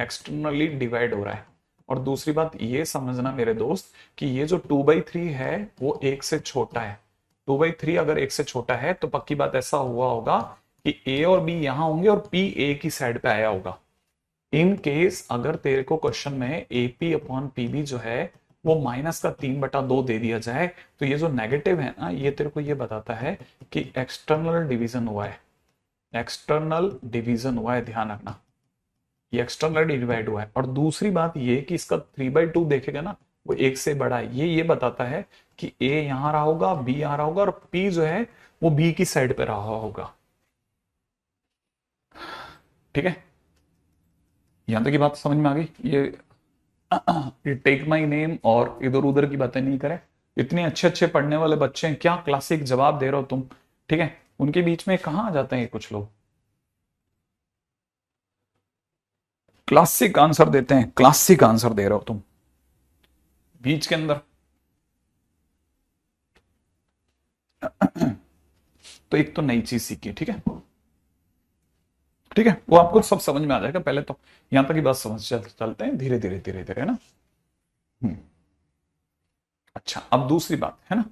एक्सटर्नली डिवाइड हो रहा है, और दूसरी बात ये समझना मेरे दोस्त कि ये जो 2/3 है वो एक से छोटा है। 2/3 अगर एक से छोटा है तो पक्की बात ऐसा हुआ होगा कि A और B यहां होंगे और P A की साइड पे आया होगा। इन केस अगर तेरे को क्वेश्चन में AP अपॉन PB जो है वो -3/2 दे दिया जाए तो ये जो नेगेटिव है ना, ये तेरे को ये बताता है कि एक्सटर्नल डिवीजन हुआ है। एक्सटर्नल डिवीजन हुआ है, ध्यान रखना, ये एक्सटर्नल डिवाइड हुआ है। और दूसरी बात ये कि इसका 3/2 देखेगा ना, वो एक से बड़ा है, ये बताता है कि A यहां रहा होगा, B यहां रहा होगा और P जो है वो B की साइड पे रहा होगा। ठीक है, यहां तक की बात समझ में आ गई? ये ये टेक माई नेम और इधर उधर की बातें नहीं करें। इतने अच्छे अच्छे पढ़ने वाले बच्चे हैं, क्या क्लासिक जवाब दे रहे हो तुम, ठीक है। उनके बीच में कहां आ जाते हैं ये कुछ लोग, क्लासिक आंसर देते हैं, क्लासिक आंसर दे रहे हो तुम बीच के अंदर। तो एक तो नई चीज सीखी, ठीक है, ठीक है, वो आपको सब समझ में आ जाएगा। पहले तो यहां तक की बात समझ चलते हैं, धीरे धीरे धीरे धीरे, है ना। हम्म। अच्छा, अब दूसरी बात है ना,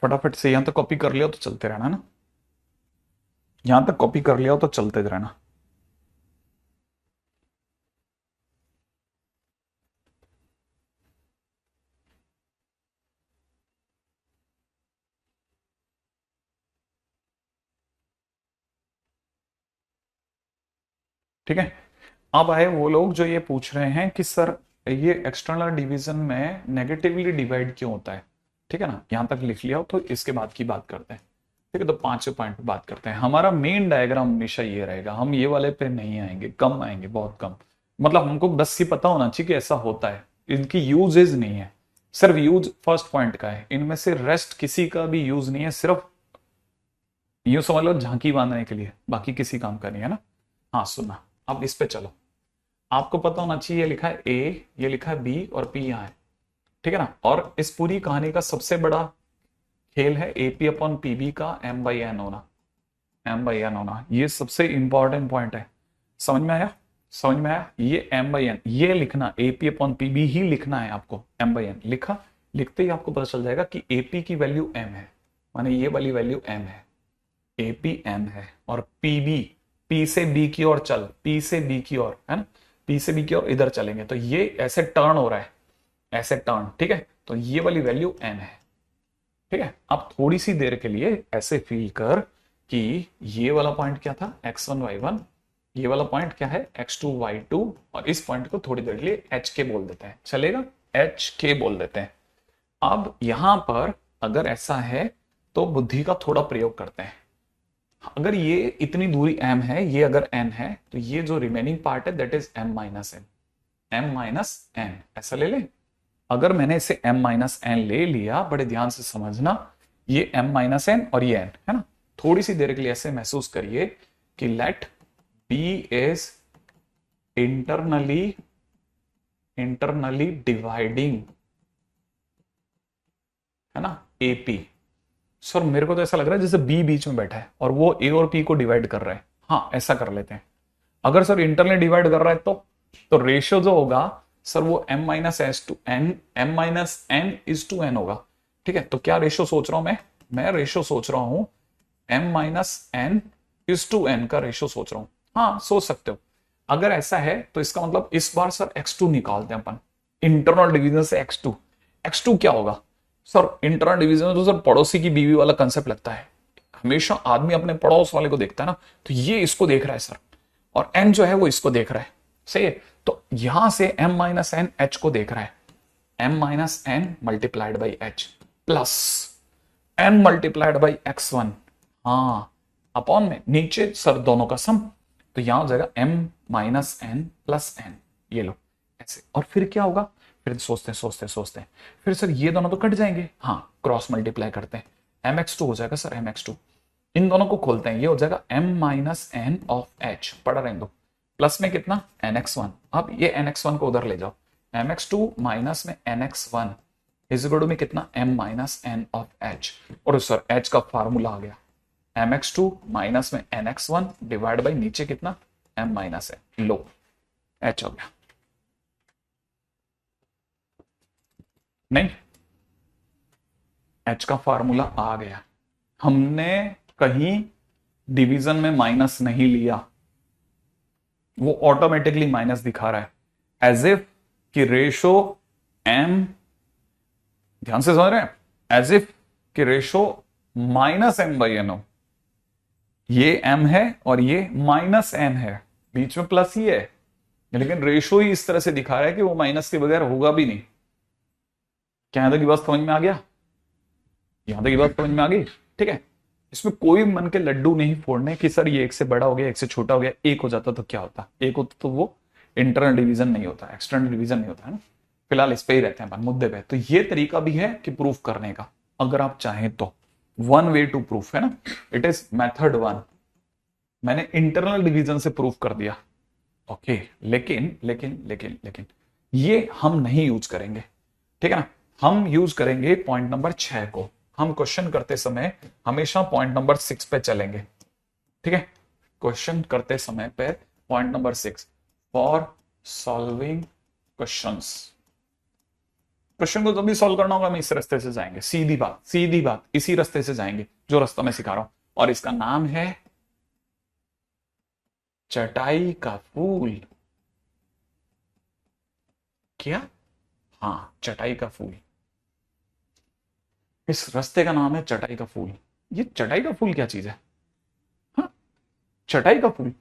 फटाफट से यहां तक कॉपी कर लिया तो चलते रहना ना, यहां तक कॉपी कर लिया तो चलते रहना। ठीक है। अब आए वो लोग जो ये पूछ रहे हैं कि सर ये एक्सटर्नल डिवीजन में नेगेटिवली डिवाइड क्यों होता है, ठीक है ना, यहां तक लिख लिया हो तो इसके बाद की बात करते हैं। ठीक है, तो 5वें पॉइंट पे बात करते हैं। हमारा मेन डायग्राम हमेशा ये रहेगा, हम ये वाले पे नहीं आएंगे, कम आएंगे, बहुत कम। मतलब हमको बस ये पता होना चाहिए कि ऐसा होता है, इनकी यूजेज नहीं है, सिर्फ यूज फर्स्ट पॉइंट का है, इनमें से रेस्ट किसी का भी यूज नहीं है, सिर्फ यूं समझ लो झांकी बांधने के लिए, बाकी किसी काम का नहीं है ना। हाँ सुनना, अब इस पे चलो। आपको पता होना चाहिए ये लिखा है ए, ये लिखा है बी और पी यहाँ है, ठीक है ना। और इस पूरी कहानी का सबसे बड़ा खेल है एपी अपॉन पीबी का एम बाई एन होना, एम बाई एन होना, ये सबसे इंपॉर्टेंट पॉइंट है। समझ में आया, समझ में आया, ये एम बाई एन ये लिखना, एपी अपॉन पीबी ही लिखना है आपको, एम बाई एन लिखा, लिखते ही आपको पता चल जाएगा कि एपी की वैल्यू एम है, माने ये वाली वैल्यू एम है, एपी एम है, और पीबी पी से बी की ओर चल, पी से बी की ओर है ना, पी से बी की ओर इधर चलेंगे तो ये ऐसे टर्न हो रहा है, ऐसे टर्न, ठीक है, तो ये वाली वैल्यू एम है, ठीक है। अब थोड़ी सी देर के लिए ऐसे फील कर कि ये वाला पॉइंट क्या था, x1 y1, ये वाला पॉइंट क्या है x2 y2, और इस पॉइंट को थोड़ी देर के लिए एच के बोल देते हैं, चलेगा, एच के बोल देते हैं। अब यहां पर अगर ऐसा है तो बुद्धि का थोड़ा प्रयोग करते हैं। अगर ये इतनी दूरी m है, ये अगर n है, तो ये जो रिमेनिंग पार्ट है that is m minus n, m minus n ऐसा ले ले। अगर मैंने इसे m माइनस n ले लिया, बड़े ध्यान से समझना, ये m माइनस n और ये n है ना, थोड़ी सी देर के लिए ऐसे महसूस करिए कि let b is internally internally dividing, है ना, AP। सर मेरे को तो ऐसा लग रहा है जैसे बी बीच में बैठा है और वो ए और पी को डिवाइड कर रहा है। हाँ ऐसा कर लेते हैं। अगर सर इंटरनली डिवाइड कर रहा है तो रेशियो जो होगा सर वो m minus S to N, m minus N is to N होगा, ठीक है। तो क्या रेशियो सोच रहा हूं मैं रेशियो सोच रहा हूं m minus N is to N का रेशियो सोच रहा हूं। हाँ सोच सकते हो। अगर ऐसा है तो इसका मतलब इस बार सर x2 निकालते हैं अपन, इंटरनल डिवीजन से x2, x2 क्या होगा सर, इंटरनल डिवीजन में तो सर पड़ोसी की बीवी वाला कंसेप्ट लगता है, हमेशा आदमी अपने पड़ोस वाले को देखता है ना, तो ये इसको देख रहा है सर, और एन जो है वो इसको देख रहा है, सही है। तो यहां से m माइनस एन एच को देख रहा है, m minus N multiplied by H plus n multiplied by x1, हाँ अपॉन में नीचे सर दोनों का सम, तो यहां हो जाएगा m minus N plus N, ये लो ऐसे। और फिर क्या होगा, फिर सोचते हैं फिर सर ये दोनों तो कट जाएंगे, हाँ क्रॉस मल्टीप्लाई करते हैं, mx2 हो जाएगा सर mx2, इन दोनों को खोलते हैं, ये हो जाएगा m minus N of h, पढ़ा रहने दो, प्लस में कितना nx1, अब ये nx1 को उधर ले जाओ, mx2 माइनस में nx1 इज इक्वल टू में कितना m minus N of h, और सर h का फार्मूला आ गया mx2 माइनस में nx1 डिवाइड बाई नीचे कितना m माइनस एन, लो h हो गया, नहीं h का फार्मूला आ गया, हमने कहीं डिवीजन में माइनस नहीं लिया, वो ऑटोमेटिकली माइनस दिखा रहा है, एज इफ कि रेशो m, ध्यान से समझ रहे हैं, एज इफ कि ratio minus m by N हो, ये m है और ये माइनस m है, बीच में प्लस ही है, लेकिन रेशो ही इस तरह से दिखा रहा है कि वो माइनस के बगैर होगा भी नहीं। क्या यहां तक की बात समझ में आ गया, यहां तक की बात समझ में आ गई, ठीक है। इसमें कोई मन के लड्डू नहीं फोड़ने कि सर ये एक से बड़ा हो गया, एक से छोटा हो गया, एक हो जाता तो क्या होता, एक होता तो वो इंटरनल डिवीजन नहीं होता, एक्सटर्नल डिवीजन नहीं होता है ना। फिलहाल इस पे ही रहते हैं अपन मुद्दे पे। तो ये तरीका भी है कि प्रूफ करने का, अगर आप चाहें तो। वन वे टू प्रूफ है ना, इट इज मेथड वन। मैंने इंटरनल डिवीजन से प्रूफ कर दिया, ओके। लेकिन लेकिन लेकिन लेकिन ये हम नहीं यूज करेंगे, ठीक है ना। हम यूज करेंगे पॉइंट नंबर 6 को। हम क्वेश्चन करते समय हमेशा पॉइंट नंबर 6 पे चलेंगे, ठीक है। क्वेश्चन करते समय पे point number 6, for solving questions. Question को जब भी सॉल्व करना होगा हम इस रास्ते से जाएंगे, सीधी बात, सीधी बात, इसी रास्ते से जाएंगे जो रास्ता मैं सिखा रहा हूं, और इसका नाम है चटाई का फूल। क्या? हाँ, चटाई का फूल। इस रास्ते का नाम है चटाई का फूल। ये चटाई का फूल क्या चीज है? हाँ, चटाई का फूल।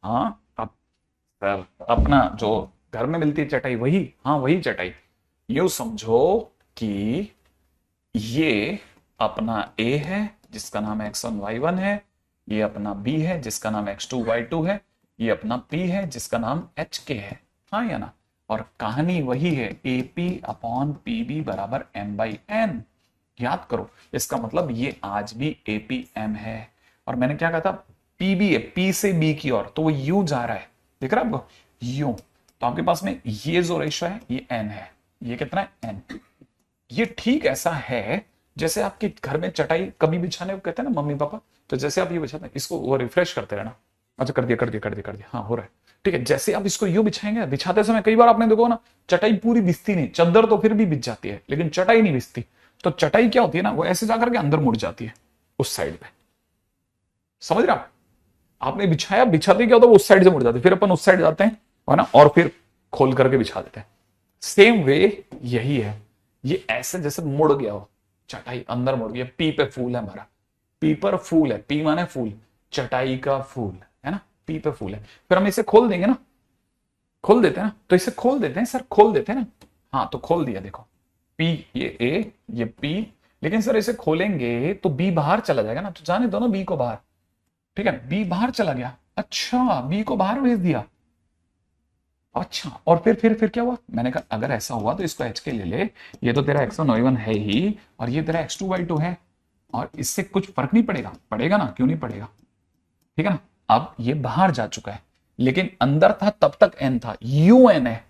हाँ, अब सर अपना जो घर में मिलती है चटाई वही, हाँ वही चटाई। यूं समझो कि ये अपना A है जिसका नाम X1 Y1 है, ये अपना B है जिसका नाम X2 Y2 है, ये अपना P है जिसका नाम HK है, हाँ या ना। और कहानी वही है, AP अपॉन PB बराबर M/N। याद करो, इसका मतलब ये आज भी APM है। और मैंने क्या कहा था, PB है, P से B की ओर, तो वो U जा रहा है, दिख रहा है आपको, U। तो आपके पास में ये जो रेशो है ये N है, ये कितना है N। ये ठीक ऐसा है जैसे आपके घर में चटाई कभी बिछाने को कहते हैं ना मम्मी पापा, तो जैसे आप ये बिछाते हैं इसको वो रिफ्रेश करते रहना। अच्छा कर दिया कर दिया कर दिया कर दिया, हाँ हो रहा है, ठीक है। जैसे आप इसको यूं बिछाएंगे, बिछाते समय कई बार आपने देखो ना चटाई पूरी बिछती नहीं, चादर तो फिर भी बिछ जाती है लेकिन चटाई नहीं बिछती। तो चटाई क्या होती है ना, वो ऐसे जाकर के अंदर मुड़ जाती है उस साइड पे, समझ रहे आप। आपने बिछाया, बिछाते क्या होता है वो उस साइड से मुड़ जाती है, फिर अपन उस साइड जाते हैं है ना, और फिर खोल करके बिछा देते हैं। सेम वे यही है, ये ऐसे जैसे मुड़ गया हो, चटाई अंदर मुड़ गया। पी पे फूल है हमारा, पी पर फूल है, पी माने फूल, चटाई का फूल है ना, पी पे फूल है। फिर हम इसे खोल देंगे ना, खोल देते हैं ना, तो इसे खोल देते हैं सर, खोल देते हैं ना। हाँ तो खोल दिया, देखो पी, ये ए, ये पी। लेकिन सर इसे खोलेंगे तो बी बाहर चला जाएगा ना, तो जाने दो ना बी को बाहर, ठीक है। बी बाहर चला गया, अच्छा बी को बाहर भेज दिया, अच्छा। और फिर क्या हुआ, मैंने कहा अगर ऐसा हुआ तो इसको एच के ले ले, ये तो तेरा X1 Y1 है ही, और ये तेरा X2 Y2 है, और इससे कुछ फर्क नहीं पड़ेगा, पड़ेगा ना, क्यों नहीं पड़ेगा, ठीक है ना। अब ये बाहर जा चुका है, लेकिन अंदर था तब तक N था, UN है,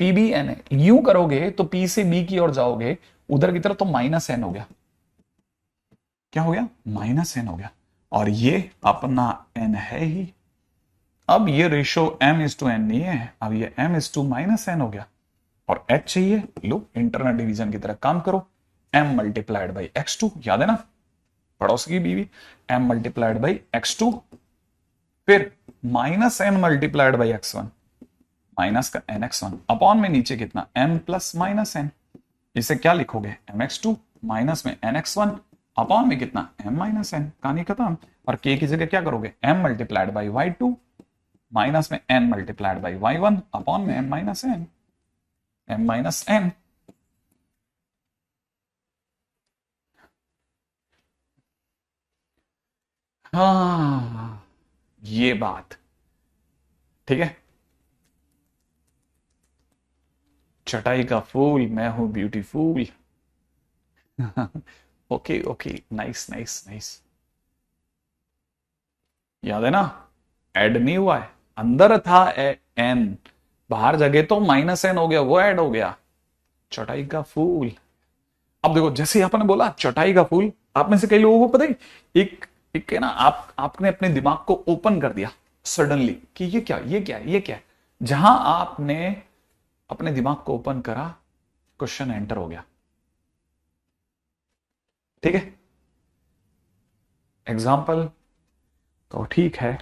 PBN है। यू करोगे तो P से B की ओर जाओगे उधर की तरफ, तो -N हो गया। क्या हो गया? -N हो गया। और ये अपना N है ही। अब ये रेशो M/N नहीं है, अब ये M/-N हो गया। और H चाहिए, लो इंटरनल डिवीजन की तरह काम करो, M मल्टीप्लाइड बाई X2, याद है ना, पड़ोस की बीवी, M मल्टीप्लाइड बाई X2, फिर -N multiplied by X1, minus का NX1 अपॉन में नीचे कितना M प्लस -N। इसे क्या लिखोगे, MX2 माइनस में NX1 अपॉन में कितना M-N, कहानी खत्म। और K की जगह क्या करोगे, M multiplied by Y2 minus में N multiplied by Y1 upon में M-N, M-N। हाँ, ये बात ठीक है। चटाई का फूल, मैं हूं beautiful. Okay okay, nice nice nice. याद है ना, ऐड नहीं हुआ है, अंदर था N, बाहर जगह तो -N हो गया, वो ऐड हो गया। चटाई का फूल। अब देखो जैसे आपने बोला चटाई का फूल, आप में से कई लोगों को पता है, एक एक है ना, आपने अपने दिमाग को ओपन कर दिया सडनली कि ये क्या, ये क्या, ये क्या। जहां आपने अपने दिमाग को ओपन करा, क्वेश्चन एंटर हो गया, ठीक है। एग्जाम्पल तो ठीक है,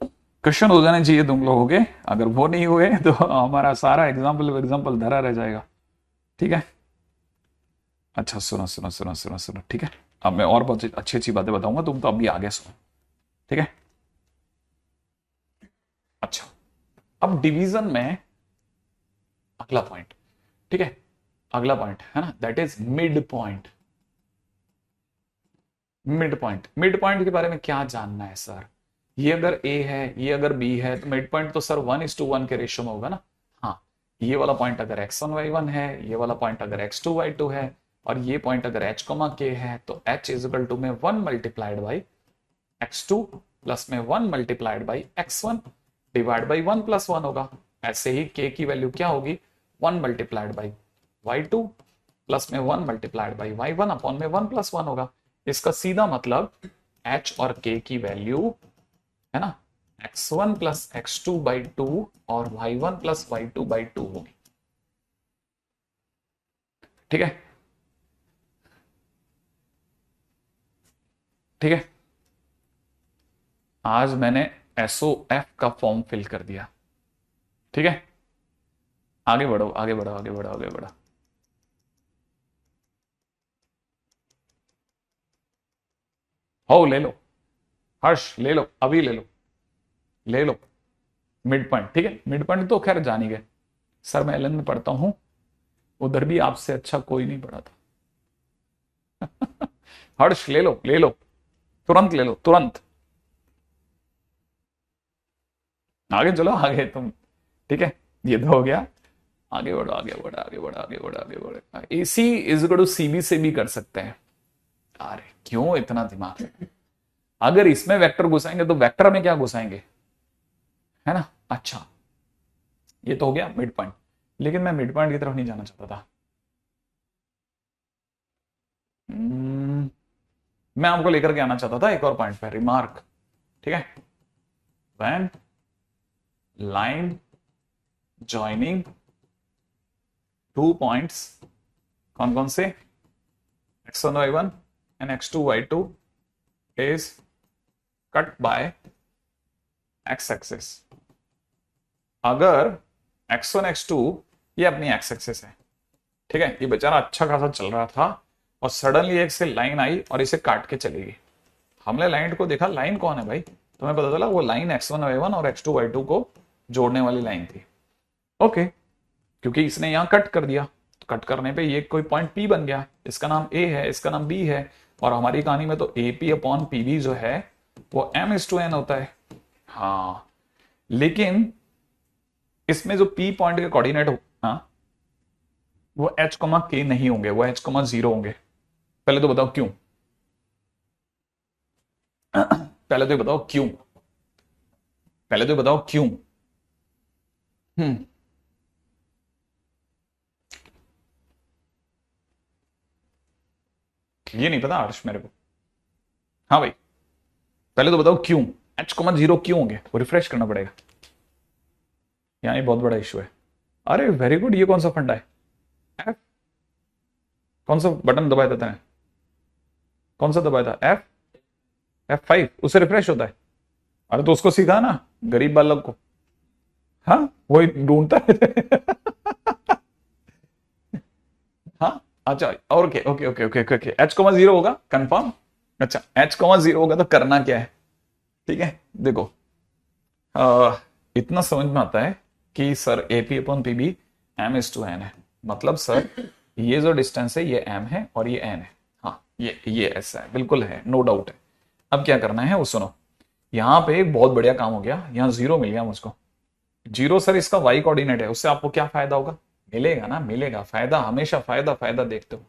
क्वेश्चन हो जाने चाहिए तुम लोगों के, अगर वो नहीं हुए तो हमारा सारा एग्जाम्पल धरा रह जाएगा, ठीक है। अच्छा सुनो सुनो सुनो सुनो सुनो, ठीक है। अब मैं और बहुत अच्छी अच्छी बातें बताऊंगा, तुम तो अभी आगे सुनो, ठीक है। अच्छा, अब डिवीजन में अगला पॉइंट, ठीक है, अगला पॉइंट है ना, that is mid point. Mid point, mid point के बारे में क्या जानना है सर? ये अगर ए है, ये अगर बी है, तो मिड पॉइंट तो सर 1:1 के रेशियो में होगा ना। हाँ, ये वाला पॉइंट अगर x1y1 है, ये वाला पॉइंट अगर x2y2 है, और ये पॉइंट अगर h k है, तो h इज इक्वल टू में 1 मल्टीप्लाइड बाई x2 प्लस में 1 multiplied by x1 divide by 1 plus 1 होगा। ऐसे ही k की वैल्यू क्या होगी? 1 मल्टीप्लाइड बाई y2 प्लस में 1 मल्टीप्लाइड बाई y1 अपॉन में 1 प्लस 1 होगा। इसका सीधा मतलब h और k की वैल्यू है ना x1 प्लस x2 बाई 2 और y1 प्लस y2 बाई 2 होगी। ठीक है, ठीक है। आज मैंने SOF का फॉर्म फिल कर दिया। ठीक है, आगे बढ़ो, आगे बढ़ो, आगे बढ़ो, आगे बढ़ो। हो ले लो, हर्ष ले लो, अभी ले लो, ले लो मिड पॉइंट। ठीक है, मिड पॉइंट तो खैर जान ही गए सर, मैं एलन में पढ़ता हूं, उधर भी आपसे अच्छा कोई नहीं पढ़ा था। हर्ष ले लो, ले लो, तुरंत ले लो, तुरंत। आगे चलो, आगे तुम। ठीक है, ये तो हो गया। आगे बढ़ो, आगे बढ़ो, आगे बढ़ो, आगे बढ़ो, आगे बढ़ो। AC is equal to CB से भी कर सकते हैं। अरे क्यों इतना दिमाग? अगर इसमें वेक्टर घुसाएंगे तो वेक्टर में क्या घुसाएंगे, है ना। अच्छा, ये तो हो गया मिड पॉइंट, लेकिन मैं मिड पॉइंट की तरफ नहीं जाना चाहता था। मैं आपको लेकर के आना चाहता था एक और पॉइंट पे, रिमार्क। ठीक है, when line joining two points, कौन कौन से? x1 y1 and x2 y2 is cut by x axis. अगर x1 x2 ये अपनी x एक्सिस है, ठीक है, ये बेचारा अच्छा खासा चल रहा था और सडनली एक से लाइन आई और इसे काट के चली गई। हमने लाइन को देखा, लाइन कौन है भाई? तुम्हें पता चला वो लाइन x1 y1 और x2 y2 को जोड़ने वाली लाइन थी। ओके, क्योंकि इसने यहां कट कर दिया, तो कट करने पे ये कोई पॉइंट P बन गया, इसका नाम A है, इसका नाम B है, और हमारी कहानी में तो AP अपॉन PB जो है वो M:n होता है। हाँ, लेकिन इसमें जो P पॉइंट के कोऑर्डिनेट हो, हाँ, वो h, k नहीं होंगे, वो h, 0 होंगे। पहले तो बताओ क्यों? पहले तो बताओ क्यों? पहले तो बताओ क्यों? हम्म, ये नहीं पता हर्ष मेरे को। हाँ भाई, पहले तो बताओ क्यों h, 0 क्यों होंगे? वो रिफ्रेश करना पड़ेगा, यहाँ ये बहुत बड़ा इशू है। अरे वेरी गुड, ये कौन सा फंडा है? F, कौन सा बटन दबाया था? कौन सा दबाया था? F5, उससे रिफ्रेश होता है। अरे तो उसको सिखा ना गरीब बालक को। हाँ, वही ढूंढता है। हाँ, अच्छा, okay okay okay okay okay, h, 0 होगा कंफर्म। अच्छा, h, 0 होगा तो करना क्या है? ठीक है, देखो, इतना समझ में आता है कि sir AP upon PB M:n है। मतलब सर ये जो डिस्टेंस है ये M है और ये n है। हाँ, ये ऐसा है, बिल्कुल है, नो डाउट है। अब क्या करना है वो सुनो। यहां पे एक बहुत बढ़िया काम हो गया, यहां 0 मिल गया मुझको। 0 सर इसका y कोऑर्डिनेट है, उससे आपको क्या फायदा होगा? मिलेगा ना, मिलेगा फायदा, हमेशा फायदा फायदा देखते हो।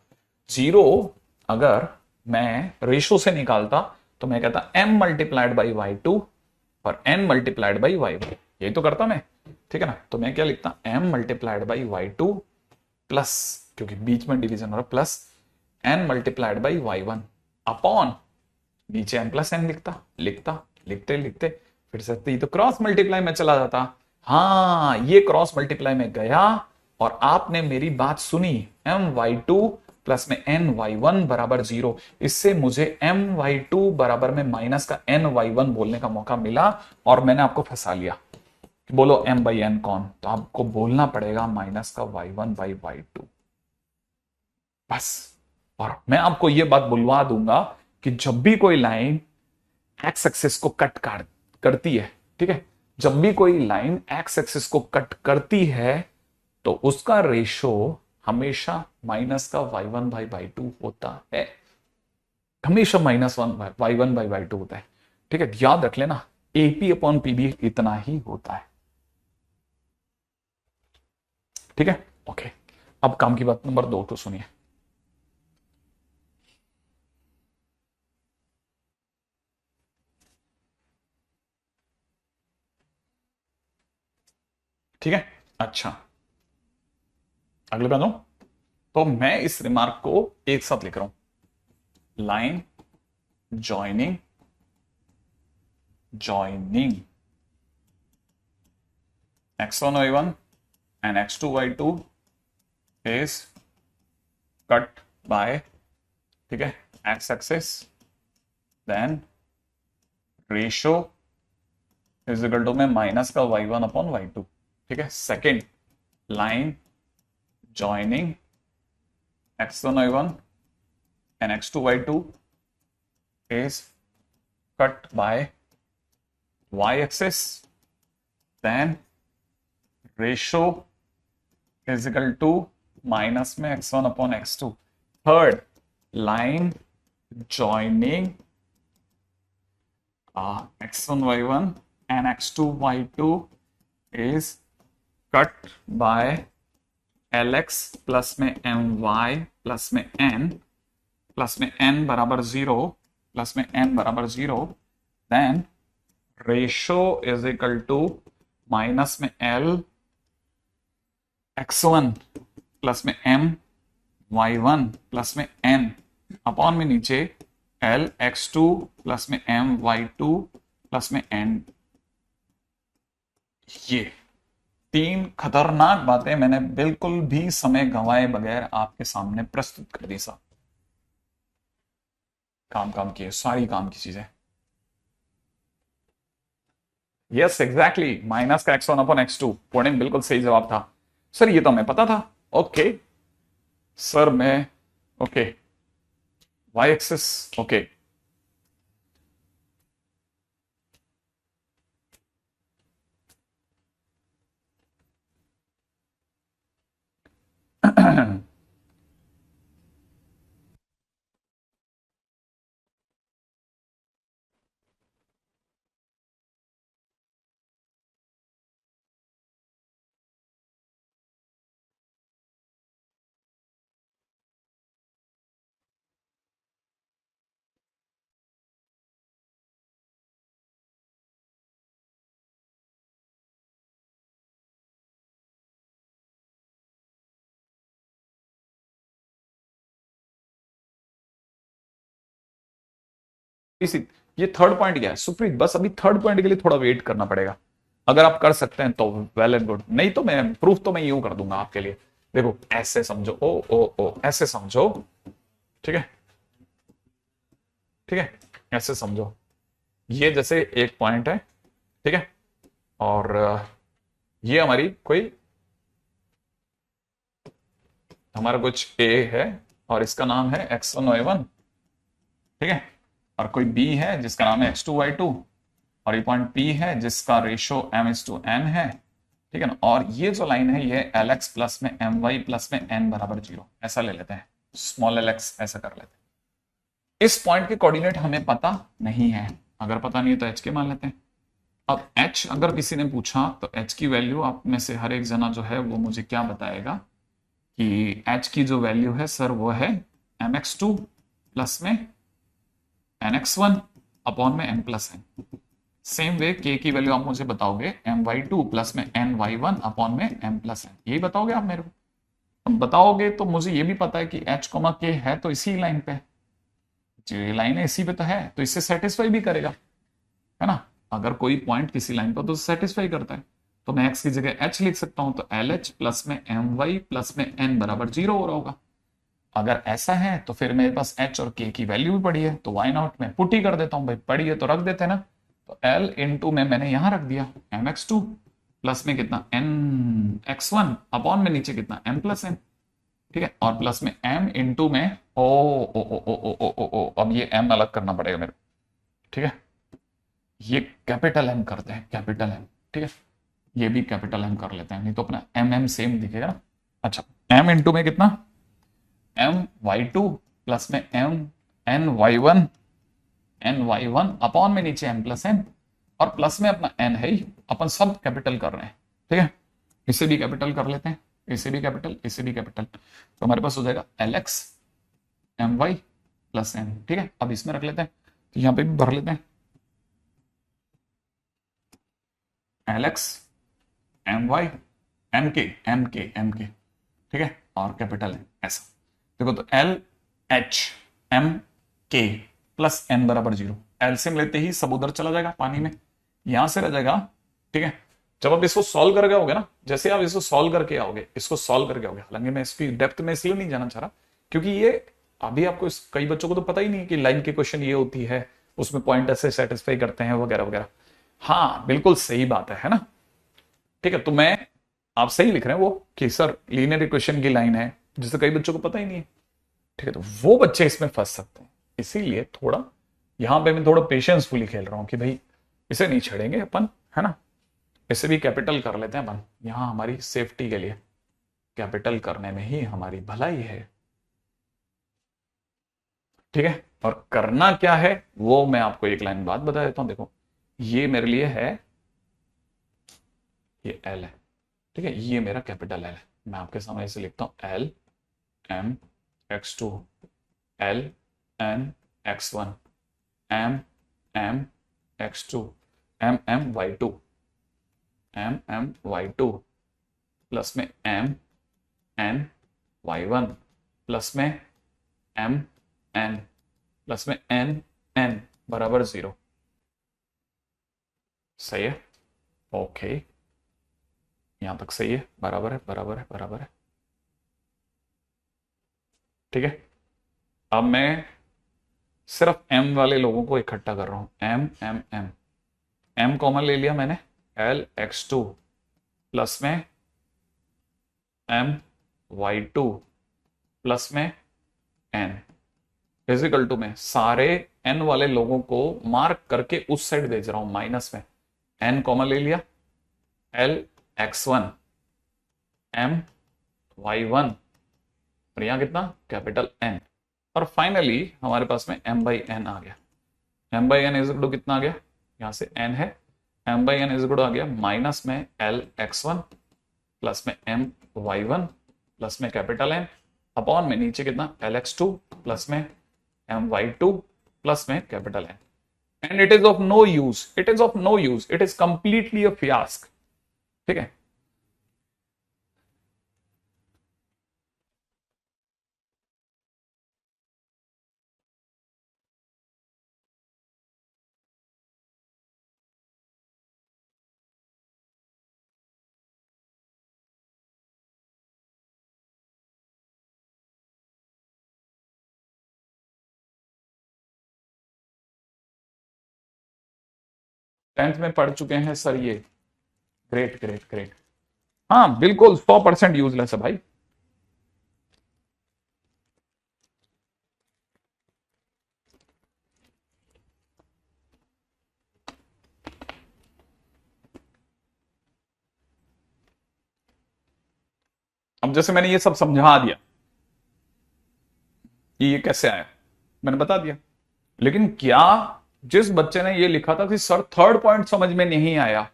0 अगर मैं रेशो से निकालता तो मैं कहता m मल्टीप्लाइड बाई y2 और n मल्टीप्लाइड बाई y1, यही तो करता मैं। ठीक है ना, तो मैं क्या लिखता? m multiplied by y2 plus, क्योंकि बीच में डिवीजन हो रहा, plus n multiplied by y1 upon, नीचे n प्लस n लिखता लिखता लिखते लिखते फिर से तो क्रॉस मल्टीप्लाई में चला जाता। हाँ, ये क्रॉस मल्टीप्लाई में गया और आपने मेरी बात सुनी, my2 प्लस में ny1 बराबर 0। इससे मुझे my2 बराबर में माइनस का ny1 बोलने का मौका मिला और मैंने आपको फंसा लिया। बोलो m बाई n कौन? तो आपको बोलना पड़ेगा माइनस का y1 बाई y2, बस। और मैं आपको यह बात बुलवा दूंगा कि जब भी कोई लाइन एक्स एक्सिस को कट करती है, ठीक है, जब भी कोई लाइन एक्स एक्सिस को कट करती है तो उसका रेशो हमेशा माइनस का y1 बाई y2 होता है। हमेशा -1 y1/y2 होता है। ठीक है, याद रख लेना, AP अपॉन PB इतना ही होता है। ठीक है, ओके। अब काम की बात नंबर 2 तो सुनिए। ठीक है, अच्छा, अगले बात हूं, तो मैं इस रिमार्क को एक साथ लिख रहा हूं, line joining joining x1y1 and x2y2 is cut by, ठीक है, x axis, then ratio is equal to में माइनस का y1 अपॉन y2। ठीक है, second line joining x1y1 and x2y2 is cut by y axis, then ratio is equal to minus में x1 upon x2। Third line joining x1y1 and x2y2 is cut by lx plus में my plus में n बराबर 0, plus में n बराबर 0, then ratio is equal to minus में l x1 plus में m y1 plus में n upon में नीचे l x2 प्लस में m y2 प्लस में n। ये 3 खतरनाक बातें मैंने बिल्कुल भी समय गंवाए बगैर आपके सामने प्रस्तुत कर दी। साहब काम किए, सारी काम की चीजें। यस एग्जैक्टली, माइनस का x1 अपॉन x2, पूर्णिम बिल्कुल सही जवाब था। सर ये तो हमें पता था। ओके सर, मैं ओके y एक्सिस ओके इसी, ये थर्ड पॉइंट क्या है सुप्रीत, बस अभी थर्ड पॉइंट के लिए थोड़ा वेट करना पड़ेगा। अगर आप कर सकते हैं तो वेल एंड गुड, नहीं तो मैं प्रूफ तो मैं यूं कर दूंगा आपके लिए। देखो ऐसे समझो, ओ ऐसे समझो। ठीक है, ठीक है, ऐसे समझो, ये जैसे एक पॉइंट है, ठीक है, और ये हमारी कोई, हमारा कुछ ए है और इसका नाम है x1y1, ठीक है, और कोई बी है जिसका नाम है x2y2, और ये पॉइंट पी है जिसका रेशियो m/n है। ठीक है ना, और ये जो लाइन है ये lx प्लस में my प्लस में n बराबर 0, ऐसा ले लेते हैं, स्मॉल lx ऐसा कर लेते हैं। इस पॉइंट के कोऑर्डिनेट हमें पता नहीं है, अगर पता नहीं है तो h के मान लेते हैं। अब h अगर किसी ने पूछा तो h की वैल्यू आप में से हर एक जना जो है वो मुझे क्या बताएगा कि h की जो वैल्यू है सर वो है mx2 प्लस में nx1 अपॉन में n plus n। Same way k की वैल्यू आप मुझे बताओगे my2 प्लस में ny1 अपॉन में m प्लस n, यही बताओगे आप मेरे को। बताओगे तो मुझे ये भी पता है कि h, k है तो इसी लाइन पे, जो ये लाइन है इसी पे तो है, तो इससे सेटिस्फाई भी करेगा, है ना। अगर कोई पॉइंट किसी लाइन पर तो सेटिस्फाई करता है, तो मैं x की जगह h लिख सकता हूं, तो LH प्लस में my प्लस में n बराबर 0 हो रहा होगा। अगर ऐसा है तो फिर मेरे पास h और k की वैल्यू भी पड़ी है, तो वाई नॉट में पुट ही कर देता हूं भाई, पड़ी है तो रख देते हैं ना। तो L इंटू में मैंने यहां रख दिया mx2 प्लस में कितना nx1 अपॉन में नीचे कितना m प्लस n, ठीक है, और प्लस में m इंटू में ओ, अब ये m अलग करना पड़ेगा मेरे, ठीक है, ये कैपिटल M करते हैं, कैपिटल M, ठीक है, ये भी कैपिटल M कर लेते हैं, नहीं तो अपना m सेम दिखेगा ना। अच्छा, m इंटू में कितना m y2 प्लस में m n y1 अपॉन में नीचे m प्लस n, और प्लस में अपना n है ही, अपन सब कैपिटल कर रहे हैं, ठीक है। इसे भी कैपिटल कर लेते हैं, इसे भी कैपिटल, इसे भी कैपिटल, तो हमारे पास हो जाएगा lx my प्लस n, ठीक है। अब इसमें रख लेते हैं, तो यहां पे भी भर लेते हैं lx my mk, ठीक है, और कैपिटल है ऐसा। देखो तो एल एच एम के प्लस एन बराबर 0, एलसीएम लेते ही सब उधर चला जाएगा पानी में, यहां से रह जाएगा, ठीक है। जब आप इसको सॉल्व करके आओगे ना, जैसे आप इसको सॉल्व करके आओगे, इसको सॉल्व करके आओगे, हालांकि मैं इसकी डेप्थ में इसलिए नहीं जाना चाह रहा क्योंकि ये अभी आपको कई बच्चों को तो पता ही नहीं कि लाइन के क्वेश्चन ये होती है, उसमें पॉइंट ऐसे सेटिस्फाई करते हैं वगैरह वगैरह। हाँ बिल्कुल सही बात है ना, ठीक है। तो मैं, आप सही लिख रहे हैं वो कि सर लीनियर इक्वेशन की लाइन है, जिसे कई बच्चों को पता ही नहीं है, ठीक है। तो वो बच्चे इसमें फंस सकते हैं, इसीलिए थोड़ा यहां पे मैं थोड़ा पेशेंसफुली खेल रहा हूं कि भाई इसे नहीं छेड़ेंगे अपन, है ना। इसे भी कैपिटल कर लेते हैं अपन, यहां हमारी सेफ्टी के लिए कैपिटल करने में ही हमारी भलाई है, ठीक है। और करना क्या है वो मैं आपको एक लाइन बाद बता देता हूं। देखो ये मेरे लिए है, ये एल है, ठीक है, ये मेरा कैपिटल एल है, मैं आपके सामने इसे लिखता हूं L M x2 L N x1 M M x2 M M y2 M M y2 plus में एम एन y1 प्लस में एम एन प्लस में एन एन बराबर 0, सही है, ओके, यहां तक सही है, बराबर है, बराबर है, बराबर है, ठीक है। अब मैं सिर्फ m वाले लोगों को इकट्ठा कर रहा हूं, m m m, m common ले लिया मैंने, l x2 प्लस में m y2 प्लस में n फिजिकल टू में सारे n वाले लोगों को मार्क करके उस साइड भेज रहा हूं माइनस में, n कॉमन ले लिया, l x1 m y1 और यहां कितना कैपिटल N, और फाइनली हमारे पास में m बाई एन आ गया, m by N is equal to कितना आ गया, यहां से n है, m by N is equal to आ गया माइनस में l x1 प्लस में m y1 प्लस में कैपिटल N अपॉन में नीचे कितना l x2 प्लस में m y2 प्लस में capital N, and it is of no use, it is of no use, it is completely a fiasco, ठीक है। Tenth में पढ़ चुके हैं सर ये, ग्रेट ग्रेट ग्रेट, हाँ बिल्कुल 100% यूजलेस है भाई। अब जैसे मैंने ये सब समझा दिया कि ये कैसे आया, मैंने बता दिया, लेकिन क्या जिस बच्चे ने ये लिखा था कि सर थर्ड पॉइंट समझ में नहीं आया,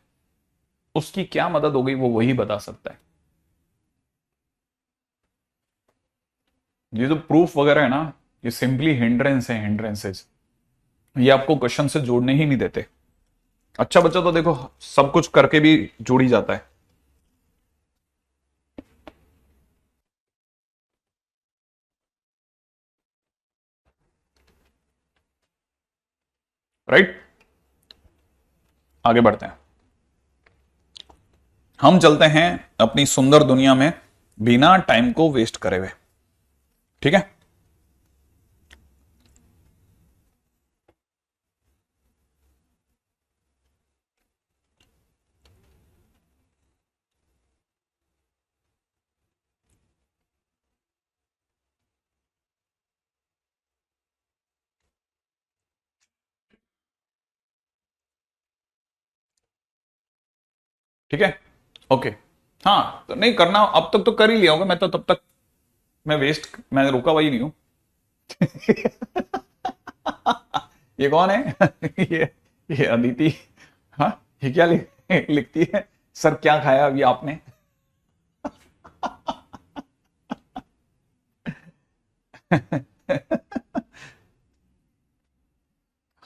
उसकी क्या मदद हो गई वो वही बता सकता है। ये जो प्रूफ वगैरह है ना, ये सिंपली हिंड्रेंस है, हिंड्रेंसेस, ये आपको क्वेश्चन से जोड़ने ही नहीं देते। अच्छा बच्चा तो देखो सब कुछ करके भी जोड़ ही जाता है, राइट। आगे बढ़ते हैं, हम चलते हैं अपनी सुंदर दुनिया में बिना टाइम को वेस्ट करे हुए, ठीक है। ठीक है, ओके, हाँ तो नहीं करना अब तक तो कर ही लिया होगा, मैं तो तब तक मैं रुका हुआ ही नहीं हूं। ये कौन है? ये अदिति। हाँ, ये क्या लिखती है? सर क्या खाया अभी आपने?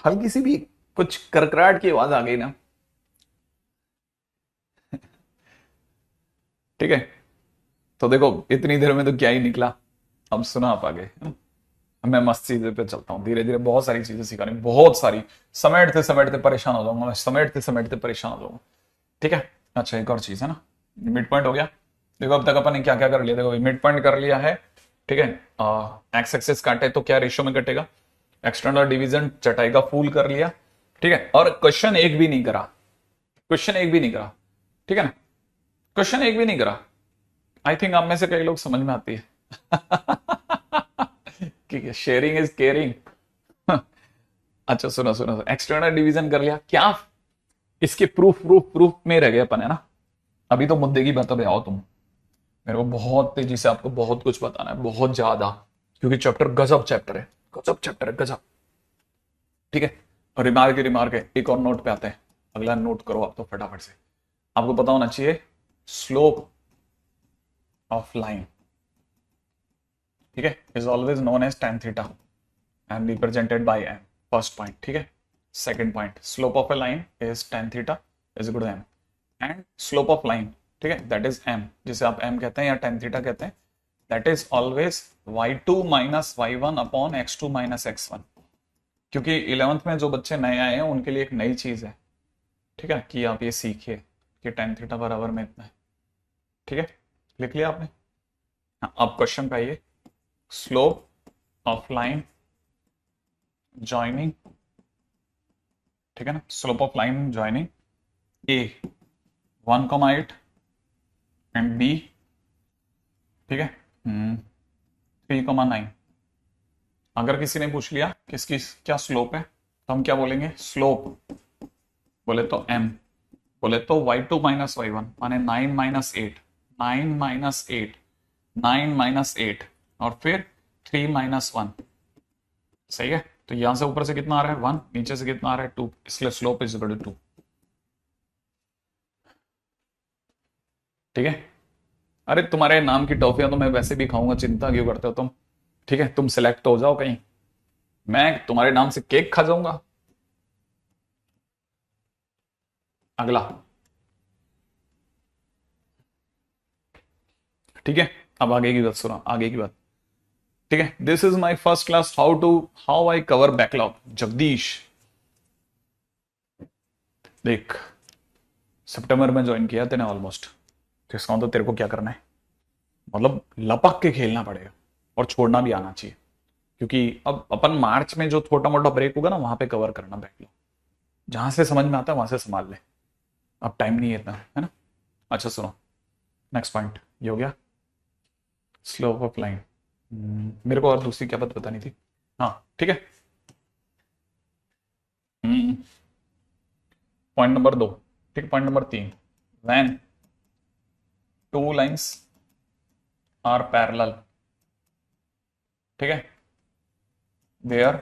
हल्की सी भी कुछ करकराहट की आवाज आ गई ना। ठीक है, तो देखो इतनी देर में तो क्या ही निकला। अब सुना आप आगे। मैं मस्त चीजें पे चलता हूँ धीरे धीरे, बहुत सारी चीजें सिखानी, बहुत सारी। समेटते समेटते परेशान हो जाऊंगा मैं, समेटते समेटते परेशान हो जाऊंगा। ठीक है। अच्छा, एक और चीज है ना, मिड पॉइंट हो गया। देखो अब तक अपन ने क्या क्या कर लिया, देखो मिड पॉइंट कर लिया है। ठीक है। एक्स एक्सेस काटे तो क्या रेशियो में कटेगा? एक्सटर्नल डिवीजन चटाई का फूल कर लिया। ठीक है, और क्वेश्चन एक भी नहीं करा, क्वेश्चन एक भी नहीं करा। ठीक है ना, क्वेश्चन एक भी नहीं करा। आई थिंक आप में से कई लोग समझ में आती है कि शेयरिंग इज केयरिंग। अच्छा सुनो सुनो, एक्सटर्नल डिवीजन कर लिया क्या? इसके प्रूफ प्रूफ प्रूफ में रह गए अपन, है ना। अभी तो मुद्दे की बात पे आओ तुम। मेरे को बहुत तेजी से आपको बहुत कुछ बताना है, बहुत ज्यादा, क्योंकि चैप्टर गजब चैप्टर है, गजब चैप्टर है, गजब। ठीक है। और रिमार्क है, एक और नोट पे आते हैं। अगला नोट करो आप तो फटाफट से। आपको पता होना चाहिए स्लोप ऑफ लाइन, ठीक है, is always known as tan theta and represented by M. First point. ठीक है। Second point, slope of a line is tan theta is equal to M, and slope of line, ठीक है, that is M, जिसे आप M कहते हैं या tan theta कहते हैं, that is always y2 minus y1 upon x2 minus x1। क्योंकि 11th में जो बच्चे नए आए हैं उनके लिए एक नई चीज है, ठीक है, कि आप ये सीखिए कि tan थीटा बराबर में इतना है। ठीक है, लिख लिया आपने? हाँ, अब क्वेश्चन पे आइए। स्लोप ऑफ लाइन ज्वाइनिंग, ठीक है ना, slope of line joining A 1,8 and B, ठीक है, 3,9। अगर किसी ने पूछ लिया कि इसकी क्या स्लोप है, तो हम क्या बोलेंगे? स्लोप बोले तो m, बोले तो y2 माइनस y1 माने 9 माइनस 8, 9 माइनस 8, 9 माइनस 8, और फिर 3 माइनस 1। सही है। तो यहां से ऊपर से कितना आ रहा है? 1, नीचे से कितना आ रहा है? 2, इसलिए स्लोप इज इक्वल टू 2। ठीक है। अरे तुम्हारे नाम की टॉफियां तो मैं वैसे भी खाऊंगा, चिंता क्यों करते हो तुम? ठीक है, तुम सिलेक्ट तो हो जाओ कहीं, मैं तुम्हारे नाम से केक खा जाऊंगा। अगला। ठीक है, अब आगे की बात सुनो, आगे की बात। ठीक है, this is my first class how I cover backlog. Jagdish देख, सितंबर में ज्वाइन किया तेने ऑलमोस्ट, तो इसका मतलब तेरे को क्या करना है, मतलब लपक के खेलना पड़ेगा और छोड़ना भी आना चाहिए। क्योंकि अब अपन मार्च में जो छोटा मोटा ब्रेक होगा ना, वहां पे कवर करना बैकलॉग, जहां से समझ में आता है वहां से संभाल ले। अब टाइम नहीं है इतना, है ना। अच्छा सुनो, नेक्स्ट पॉइंट ये हो गया, स्लोप ऑफ लाइन। मेरे को और दूसरी क्या बात बतानी थी? हाँ ठीक है। पॉइंट नंबर 2, ठीक, point number 3, when two lines are parallel, ठीक है, their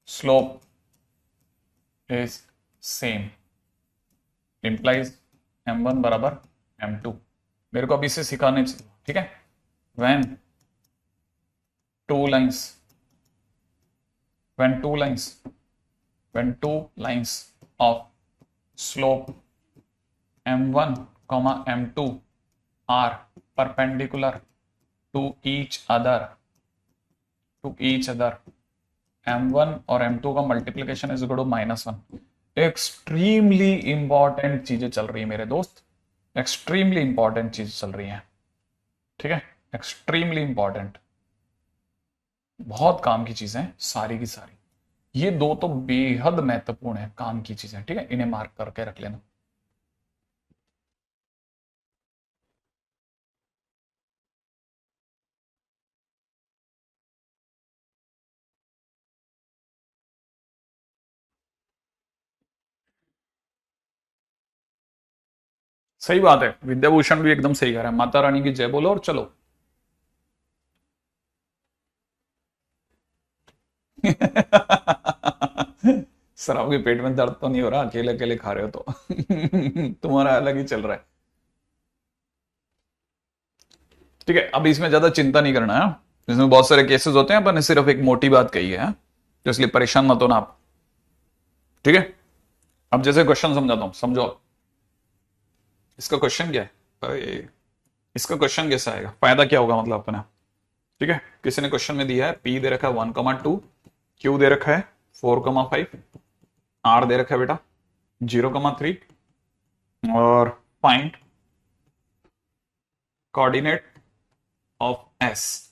slope is same implies m1 बराबर m2। मेरे को अभी से सिखाने चाहिए, ठीक है। When two lines, when two lines when two lines of slope m1 comma m2 are perpendicular to each other m1 और m2 का multiplication is equal to -1। Extremely important चीजें चल रही है मेरे दोस्त, एक्सट्रीमली इंपॉर्टेंट चीजें चल रही हैं। ठीक है, एक्सट्रीमली इंपॉर्टेंट, बहुत काम की चीजें हैं सारी की सारी। ये दो तो बेहद महत्वपूर्ण है, काम की चीजें, ठीक है, इन्हें मार्क करके रख लेना। सही बात है, विद्याभूषण भी एकदम सही कह रहा है। माता रानी की जय बोलो और चलो। सर आपके पेट में दर्द तो नहीं हो रहा, अकेले अकेले खा रहे हो तो? तुम्हारा अलग ही चल रहा है। ठीक है, अब इसमें ज्यादा चिंता नहीं करना है। इसमें बहुत सारे केसेस होते हैं, अपन ने सिर्फ एक मोटी बात कही है, तो इसलिए परेशान मत होना आप। ठीक है, अब जैसे क्वेश्चन समझाता हूं, समझो आप। इसका क्वेश्चन क्या है? अरे, इसका क्वेश्चन कैसा आएगा, फायदा क्या होगा मतलब अपना? ठीक है, किसी ने क्वेश्चन में दिया है पी दे रखा है 1,2, क्यू दे रखा है 4,5, आर दे रखा है बेटा 0,3, और फाइंड कोऑर्डिनेट ऑफ एस।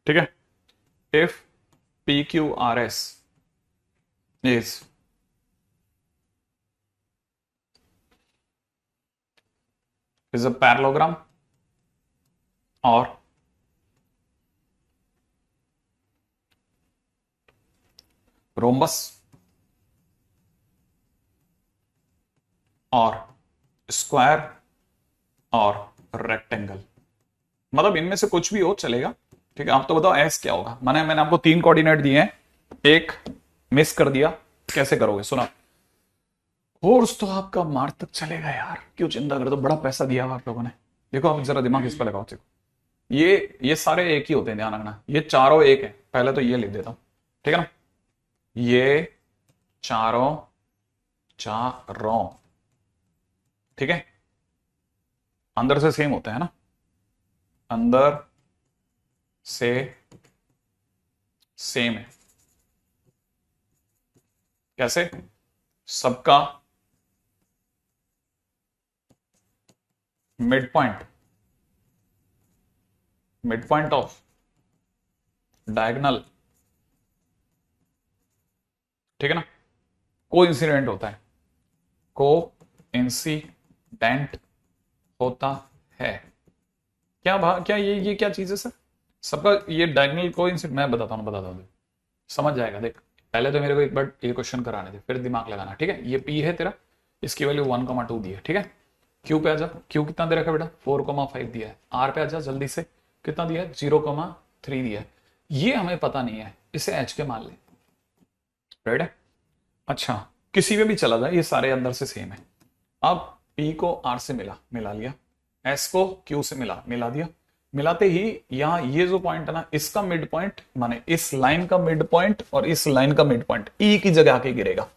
ठीक है, if P Q R S is a parallelogram or rhombus और स्क्वायर और रेक्टेंगल, मतलब इनमें से कुछ भी हो चलेगा। ठीक है, आप तो बताओ एस क्या होगा। मैंने आपको 3 कोऑर्डिनेट दिए हैं, एक मिस कर दिया, कैसे करोगे? सुना, कोर्स तो आपका मार्च तक चलेगा यार, क्यों चिंता करते हो, बड़ा पैसा दिया हुआ आप लोगों ने। देखो आप जरा दिमाग इस पर लगाओ, देखो ये सारे एक ही होते हैं, ध्यान रखना, ये चारों एक है। पहले तो ये लिख देता हूं, ठीक है ना, ये चारों चारों, ठीक है, अंदर से सेम होता है ना, अंदर से सेम है। कैसे? सबका मिड पॉइंट ऑफ डायगोनल, ठीक है ना, को इंसिडेंट होता है, को इंसिडेंट होता है। क्या ये क्या चीज है सर? सबका ये डायगोनल को इंसिडेंट, मैं बताता हूँ, समझ जाएगा। देख, पहले तो मेरे को एक बार ये क्वेश्चन कराने दे, फिर दिमाग लगाना। ठीक है, ये पी है तेरा, इसकी वैल्यू 1,2 दी है। ठीक है, क्यू पे आ जा, क्यू कितना दे रखा है बेटा? 4,5 दिया है। आर पे आ जा जल्दी से, कितना दिया है? 0,3 दिया है। ये हमें पता नहीं है, इसे एच के मान ले, राइट है। अच्छा, किसी में भी चला जाए, ये सारे अंदर से सेम है। अब पी को आर से मिला लिया, एस को क्यू से मिला दिया। मिलाते ही यहां ये जो पॉइंट है ना, इसका मिड पॉइंट, माने इस लाइन का मिड पॉइंट और इस लाइन का मिड पॉइंट ई की जगह आके गिरेगा,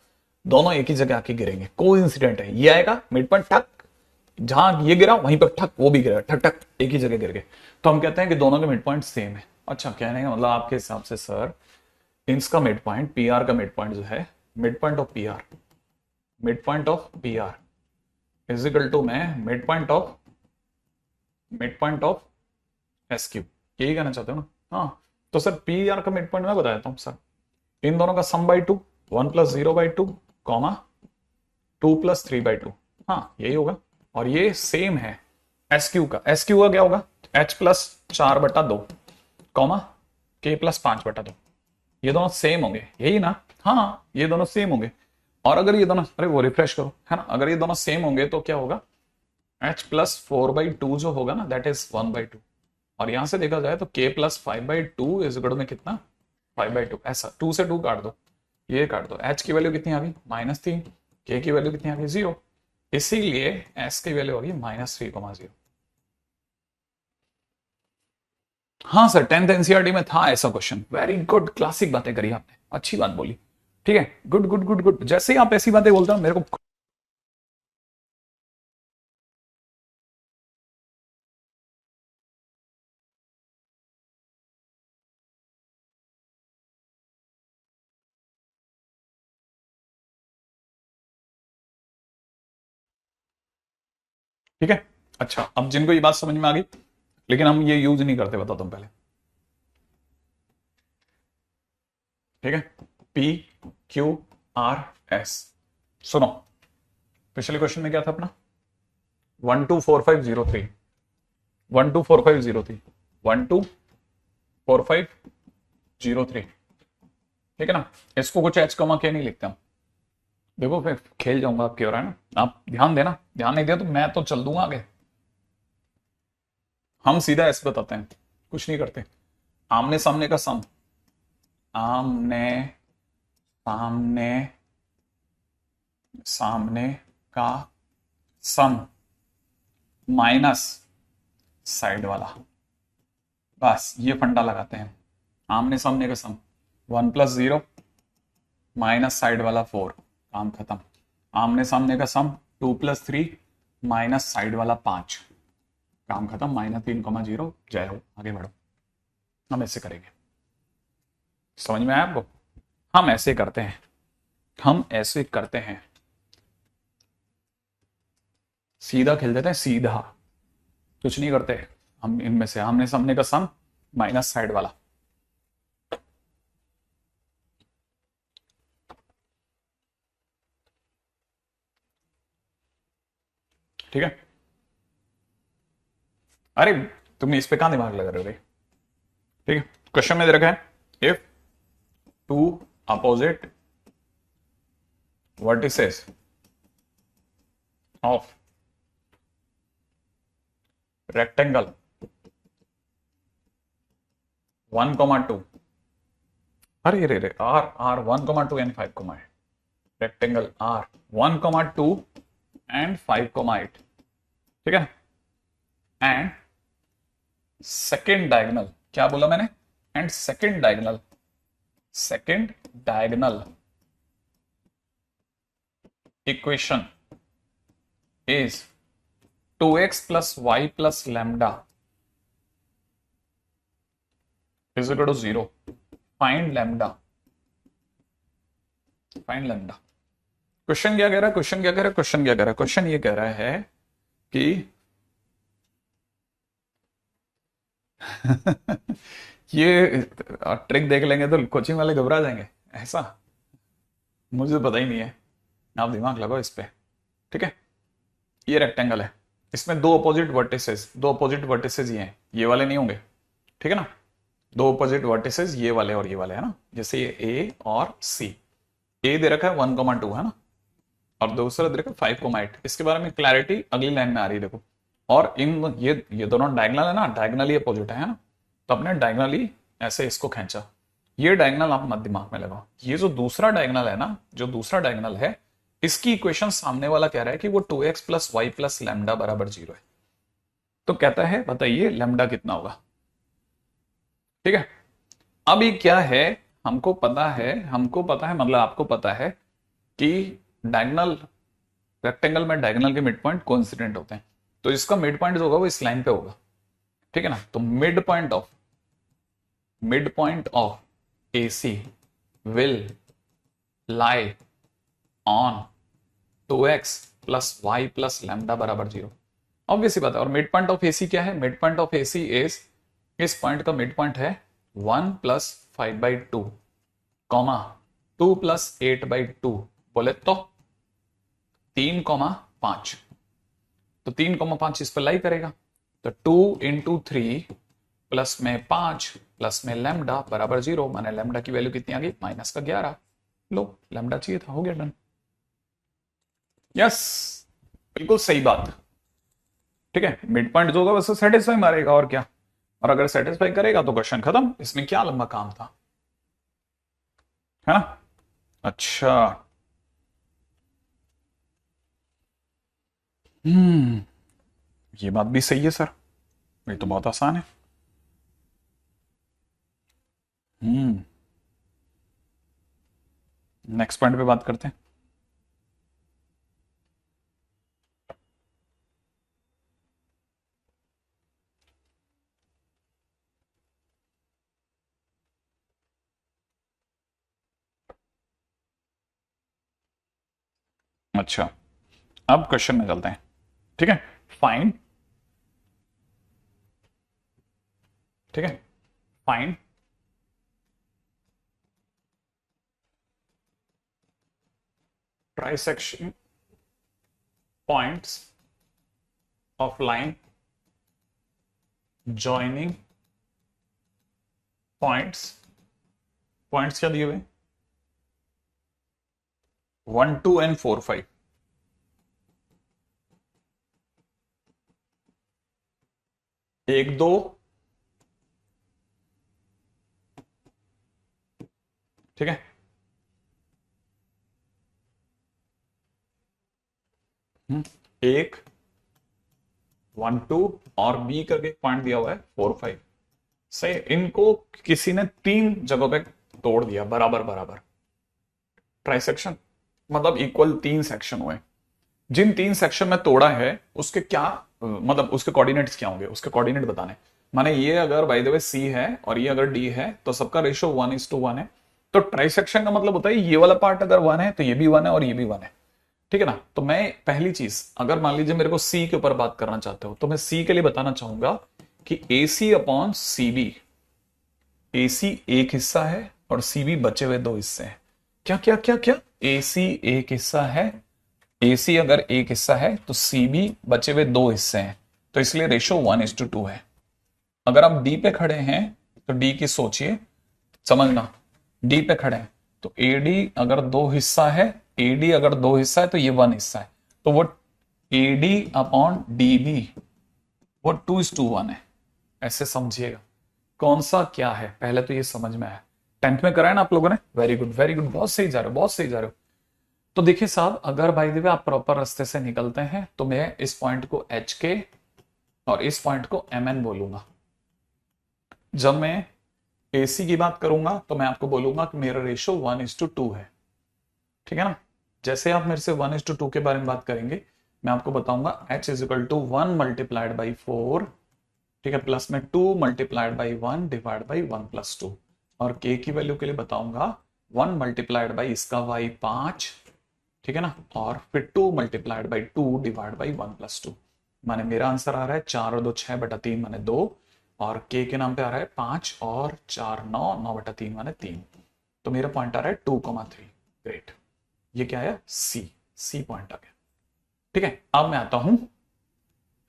दोनों एक ही जगह आके गिरेंगे। कोइंसिडेंट है, ये आएगा मिड पॉइंट ठक, जहां ये गिरा वहीं पर ठक वो भी गिरा, ठक ठक एक ही जगह गिर गए, तो हम कहते हैं कि दोनों के मिड पॉइंट सेम है। अच्छा, कहने का मतलब आपके हिसाब से सर, इसका मिड पॉइंट पी आर का मिड पॉइंट जो है, mid point of P R is equal to में mid point of S Q, यही कहना चाहते हो ना? हाँ, तो सर पी आर का मिड पॉइंट मैं बताया हूँ सर, इन दोनों का सम बाई 2, 1+0/2 कॉमा 2+3/2, हाँ यही होगा। और ये सेम है एस क्यू का क्या होगा? H+4/2 कॉमा K+5/2, ये दोनों सेम होंगे, यही ना? हाँ, ये दोनों सेम होंगे। और अगर ये दोनों, अरे वो रिफ्रेश करो, है ना, अगर ये दोनों सेम होंगे तो क्या होगा? H+4/2 जो होगा ना, दैट इज 1/2। और यहां से देखा जाए तो K+5/2 इज इक्वल में कितना? 5/2। ऐसा 2 से 2 काट दो, ये काट दो, H की वैल्यू कितनी आ गई? -3, K की वैल्यू कितनी आ गई? 0, इसीलिए S की वैल्यू आ गई -3,0। हाँ सर, 10th एनसीईआरटी में था ऐसा क्वेश्चन। वेरी गुड, क्लासिक बातें करी आपने, अच्छी बात बोली। ठीक है, गुड गुड गुड गुड, जैसे ही आप ऐसी बातें बोलते हो मेरे को। ठीक है, अच्छा, अब जिनको ये बात समझ में आ गई, लेकिन हम ये यूज नहीं करते, बताता हूं पहले। ठीक है, पी क्यू आर एस, सुनो, पिछले क्वेश्चन में क्या था अपना? 124503, 124503, 124503, ठीक है ना। इसको कुछ एच कमा के नहीं लिखते हम, देखो फिर खेल जाऊंगा आपके, और है ना, आप ध्यान देना, ध्यान नहीं दिया तो मैं तो चल दूंगा आगे। हम सीधा ऐसे बताते हैं, कुछ नहीं करते, आमने सामने का सम, आमने सामने सामने का सम माइनस साइड वाला। बस ये फंडा लगाते हैं। आमने सामने का सम 1+0 माइनस साइड वाला 4, काम खत्म। आमने सामने का सम 2+3 माइनस साइड वाला 5, काम खत्म। -3,0। जय हो, आगे बढ़ो। हम ऐसे करेंगे, समझ में आया आपको? हम ऐसे करते हैं, हम ऐसे करते हैं, सीधा खेल देते हैं, सीधा कुछ नहीं करते। हम इनमें से आमने सामने का सम माइनस साइड वाला। ठीक है, अरे तुम इस पे कहां दिमाग लगा रहे हो रे? ठीक है, क्वेश्चन में दे रखा है if two opposite vertices of rectangle 1,2, अरे रे रे are are 1,2 and 5,8, rectangle are 1,2 and 5,8, ठीक है। एंड सेकेंड डायगनल, क्या बोला मैंने? And second diagonal equation is 2x plus y plus lambda is equal to 0. Find lambda. Find lambda. Question क्या कह रहा है? क्वेश्चन क्या कह रहा है? क्वेश्चन क्या कह रहा है? क्वेश्चन ये कह रहा है कि ये ट्रिक देख लेंगे तो कोचिंग वाले घबरा जाएंगे, ऐसा मुझे तो पता ही नहीं है। आप दिमाग लगाओ इस पे, ठीक है। ये रेक्टेंगल है, इसमें दो अपोजिट वर्टिसेस ये हैं, ये वाले नहीं होंगे, ठीक है ना। दो अपोजिट वर्टिसेस ये वाले और ये वाले, है ना। जैसे ये ए और सी, ए दे रखा है 1,2, है ना, और दूसरा दे रखा है 5,8। इसके बारे में क्लैरिटी अगली लाइन में आ रही है, देखो। और इन ये दोनों डायगनल है ना, डायगनली अपोजिट है ना, तो अपने डायगनली ऐसे इसको खींचा। ये डायगनल आप मत दिमाग में लगाओ। ये जो दूसरा डायगनल है ना, जो दूसरा डायगनल है, इसकी इक्वेशन सामने वाला कह रहा है कि वो 2x plus Y plus lambda बराबर 0 है। तो कहता है बताइए लैम्डा कितना होगा, ठीक है। अब ये क्या है, हमको पता है मतलब आपको पता है कि डायगनल रेक्टेंगल में डायगनल के मिड पॉइंट कोइंसिडेंट होते हैं, तो इसका मिड पॉइंट जो होगा वो इस लाइन पे होगा, ठीक है ना। तो mid point of AC will lie on 2x plus Y plus lambda बराबर 0। ऑब्वियसली बात है। और मिड पॉइंट ऑफ AC क्या है? Mid point of AC is, इस पॉइंट का मिड पॉइंट है 1 प्लस 5/2 कॉमा 2 प्लस 8/2, बोले तो 3,5। तो 3,5 इस पर लाई करेगा, तो 2 इंटू 3 प्लस में 5 प्लस में लैम्डा बराबर 0। माने लैम्डा की वैल्यू कितनी आ गई? -11। लो, लैम्डा चाहिए था, हो गया, डन। यस, बिल्कुल सही बात, ठीक है। मिड पॉइंट जो होगा बस सेटिस्फाई मारेगा, और क्या। और अगर सेटिस्फाई करेगा तो क्वेश्चन खत्म, इसमें क्या लंबा काम था, है ना। अच्छा, हम्म, ये बात भी सही है सर, ये तो बहुत आसान है। हम्म, नेक्स्ट पॉइंट पे बात करते हैं। अच्छा, अब क्वेश्चन में चलते हैं, ठीक है। फाइंड, ठीक है, find trisection points of line joining points, points क्या दिए हुए? 1, 2 एंड 4, 5। 1, 2 ठीक है। एक 1 2 और बी करके पॉइंट दिया हुआ है 4 5। सही, इनको किसी ने 3 जगहों पे तोड़ दिया बराबर बराबर। ट्राइसेक्शन मतलब इक्वल 3 सेक्शन हुए। जिन 3 सेक्शन में तोड़ा है उसके क्या मतलब उसके कोऑर्डिनेट्स क्या होंगे, उसके कोऑर्डिनेट बताने। माने ये अगर बाय द वे सी है और ये अगर डी है तो सबका रेशियो 1:1 है। तो ट्राइसेक्शन का मतलब होता है ये वाला पार्ट अगर 1 है तो ये भी 1 है और ये भी 1 है। ठीक है ना। तो मैं पहली चीज, अगर मान लीजिए मेरे को सी के ऊपर बात करना चाहते हो तो मैं सी के लिए बताना चाहूंगा कि ए सी अपॉन सी बी, ए सी एक हिस्सा है और सी बी बचे हुए 2 हिस्से हैं। क्या क्या क्या क्या, ए सी एक हिस्सा है, ए सी अगर एक हिस्सा है तो सी बी बचे हुए 2 हिस्से हैं, तो इसलिए रेशो 1:2 है। अगर आप डी पे खड़े हैं तो डी की सोचिए, समझना, डी पे खड़े हैं तो एडी अगर 2 हिस्सा है, एडी अगर 2 हिस्सा है तो ये 1 हिस्सा है, तो वो एडी अपॉन डी बी वो 2:1 है। ऐसे समझिएगा कौन सा क्या है, पहले तो ये समझ में आया। 10th में कराया ना आप लोगों ने, वेरी गुड वेरी गुड, बहुत सही जा रहे हो बहुत सही जा रहे हो। तो देखिए साहब, अगर बाय द वे आप प्रॉपर रास्ते से निकलते हैं तो मैं इस पॉइंट को एच के और इस पॉइंट को एम एन बोलूंगा। जब मैं एसी की बात करूंगा तो मैं आपको बोलूंगा कि मेरा रेशियो 1:2 है। ठीक है ना। जैसे आप मेरे से 1:2 के बारे में बात करेंगे मैं आपको बताऊंगा h is equal to 1 multiplied by 4, ठीक है, प्लस में 2 multiplied by 1 divide by 1 plus 2, और k की वैल्यू के लिए बताऊंगा 1 मल्टीप्लाइड बाई इसका y 5, ठीक है ना, और फिर 2 multiplied by 2 divide by 1 plus 2। माने मेरा आंसर आ रहा है 4 और 2 6/3 माने 2, और k के नाम पे आ रहा है 5 और 4 9 9/3 माने 3। तो मेरा पॉइंट आ रहा है 2,3। ग्रेट, ये क्या है, सी पॉइंट आ गया। ठीक है, अब मैं आता हूं,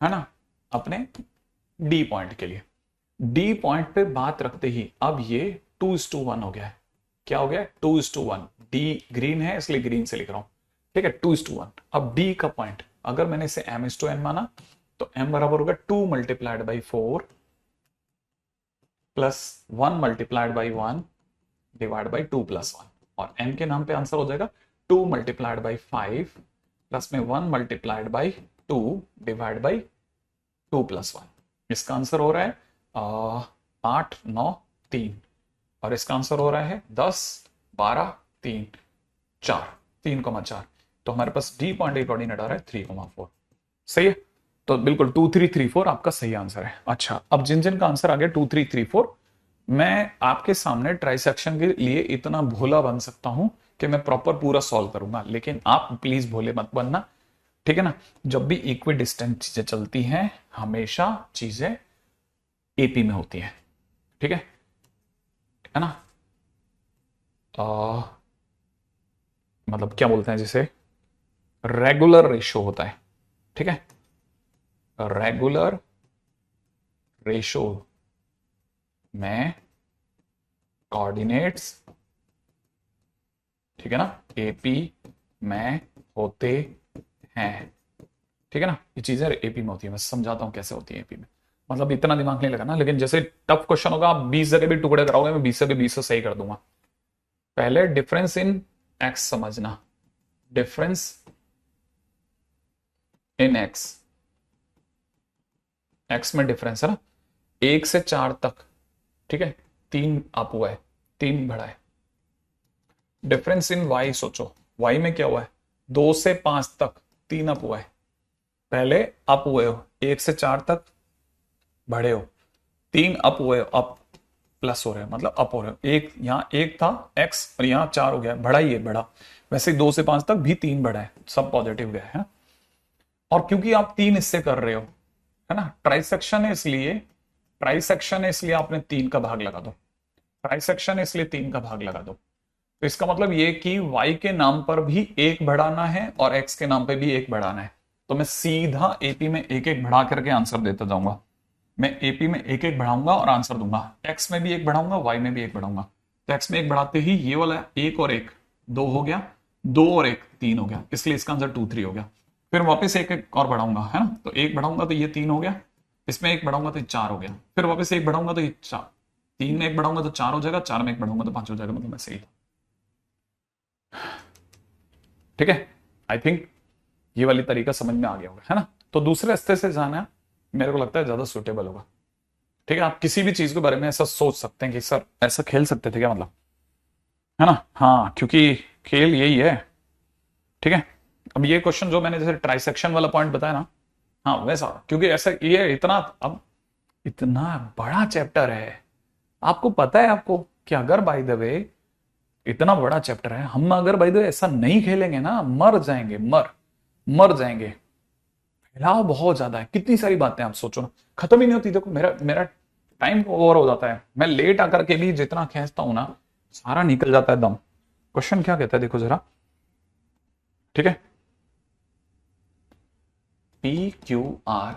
है ना, अपने डी पॉइंट के लिए। डी पॉइंट पे बात रखते ही अब ये 2:1 हो गया है। क्या हो गया है, 2:1। डी ग्रीन है इसलिए ग्रीन से लिख रहा हूं, ठीक है, 2:1। अब डी का पॉइंट अगर मैंने इसे m:n माना तो m बराबर होगा 2 multiplied by 4 plus 1 multiplied by 1 divide by 2 plus 1, और n के नाम पे आंसर हो जाएगा 2 मल्टीप्लाइड बाई 5 प्लस में 1 multiplied by 2 divide by 2 plus 1। इसका आंसर हो रहा है 8 9 3, और इसका आंसर हो रहा है 10 12 3 4 3,4। तो हमारे पास डी पॉइंट का कोऑर्डिनेट आ रहा है 3,4। सही है, तो बिल्कुल 2 3 3 4 आपका सही आंसर है। अच्छा, अब जिन जिन का आंसर आ गया 2 3 3 4, मैं आपके सामने ट्राइसेक्शन के लिए इतना भोला बन सकता हूं कि मैं प्रॉपर पूरा सॉल्व करूंगा, लेकिन आप प्लीज भोले मत बनना। ठीक है ना। जब भी इक्वी डिस्टेंट चीजें चलती हैं हमेशा चीजें एपी में होती हैं। ठीक है ना। मतलब क्या बोलते हैं जिसे, रेगुलर रेशो होता है। ठीक है, रेगुलर रेशो में कोऑर्डिनेट्स, ठीक है ना, एपी में होते हैं। ठीक है ना, ये चीजें एपी में होती है। मैं समझाता हूं कैसे होती है एपी में, मतलब इतना दिमाग नहीं लगाना, लेकिन जैसे टफ क्वेश्चन होगा आप 20 जगह भी टुकड़े कराओगे मैं 20 से 20 सही कर दूंगा। पहले डिफरेंस इन एक्स समझना, डिफरेंस इन एक्स, एक्स में डिफरेंस है ना 1 से 4 तक, ठीक है, 3 अप हुआ है 3 बढ़ा है। डिफरेंस इन वाई सोचो, वाई में क्या हुआ है 2 से 5 तक 3 अप हुआ है। पहले अप हुए हो 1 से 4 तक बढ़े हो, 3 अप हुए हो, अप प्लस हो रहे हो मतलब अप हो रहे हो। एक यहाँ 1 था एक्स और यहाँ 4 हो गया, बढ़ा ही है बढ़ा। वैसे 2 से 5 तक भी 3 बढ़ा है, सब पॉजिटिव गया है। और क्योंकि आप 3 हिस्से कर रहे हो, है ना, ट्राइसेक्शन है इसलिए, ट्राइसेक्शन है इसलिए आपने 3 का भाग लगा दो, ट्राइसेक्शन है इसलिए 3 का भाग लगा दो। तो इसका मतलब ये कि y के नाम पर भी 1 बढ़ाना है और x के नाम पे भी 1 बढ़ाना है। तो मैं सीधा एपी में 1 1 बढ़ा करके आंसर देता जाऊंगा। मैं एपी में 1 1 बढ़ाऊंगा और आंसर दूंगा, x में भी 1 बढ़ाऊंगा, y में भी 1 बढ़ाऊंगा। तो x में 1 बढ़ाते ही ये वाला 1 और 1 2 हो गया, 2 और 1 3 हो गया, इसलिए इसका आंसर 2 3 हो गया। फिर वापस 1 1 और बढ़ाऊंगा, है ना, तो 1 बढ़ाऊंगा तो ये 3 हो गया, इसमें 1 बढ़ाऊंगा तो 4 हो गया, फिर वापस 1 बढ़ाऊंगा तो ये 4, 3 में 1 बढ़ाऊंगा तो 4 हो जाएगा, 4 में 1 बढ़ाऊंगा तो 5 हो जाएगा, मतलब मैं सही था। ठीक है, आई थिंक ये वाली तरीका समझ में आ गया होगा, है ना। तो दूसरे रास्ते से जाना मेरे को लगता है ज्यादा सुटेबल होगा। ठीक है, आप किसी भी चीज के बारे में ऐसा सोच सकते हैं कि सर ऐसा खेल सकते थे क्या, मतलब, है ना। हाँ, क्योंकि खेल यही है। ठीक है, अब ये क्वेश्चन जो मैंने जैसे ट्राइसेक्शन वाला पॉइंट बताया ना, हाँ वैसा, क्योंकि ऐसा ये इतना, अब इतना बड़ा चैप्टर है, आपको पता है आपको कि अगर बाय द वे इतना बड़ा चैप्टर है, हम अगर बाय द वे ऐसा नहीं खेलेंगे ना, मर जाएंगे, मर जाएंगे। फैलाव बहुत ज्यादा है, कितनी सारी बातें आप सोचो ना, खत्म ही नहीं होती। देखो मेरा मेरा टाइम ओवर हो जाता है, मैं लेट आकर के भी जितना खींचता हूं ना, सारा निकल जाता है दम। क्वेश्चन क्या कहता है देखो जरा, ठीक है। P Q R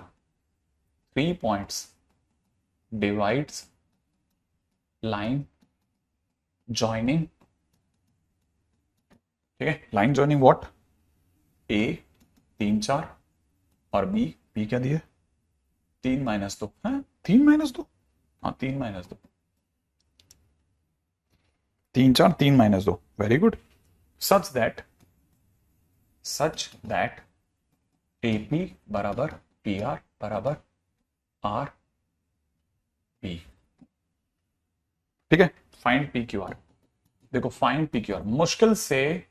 3 points divides line joining, ठीक है, लाइन ज्वाइनिंग व्हाट, ए 3 4 और बी क्या दिए 3 -2, है 3 -2, हाँ 3 -2, 3 4 3 -2, very good. Such that AP बराबर पी आर बराबर आर पी। ठीक है, फाइंड पी क्यू आर। देखो फाइंड पी क्यू आर मुश्किल से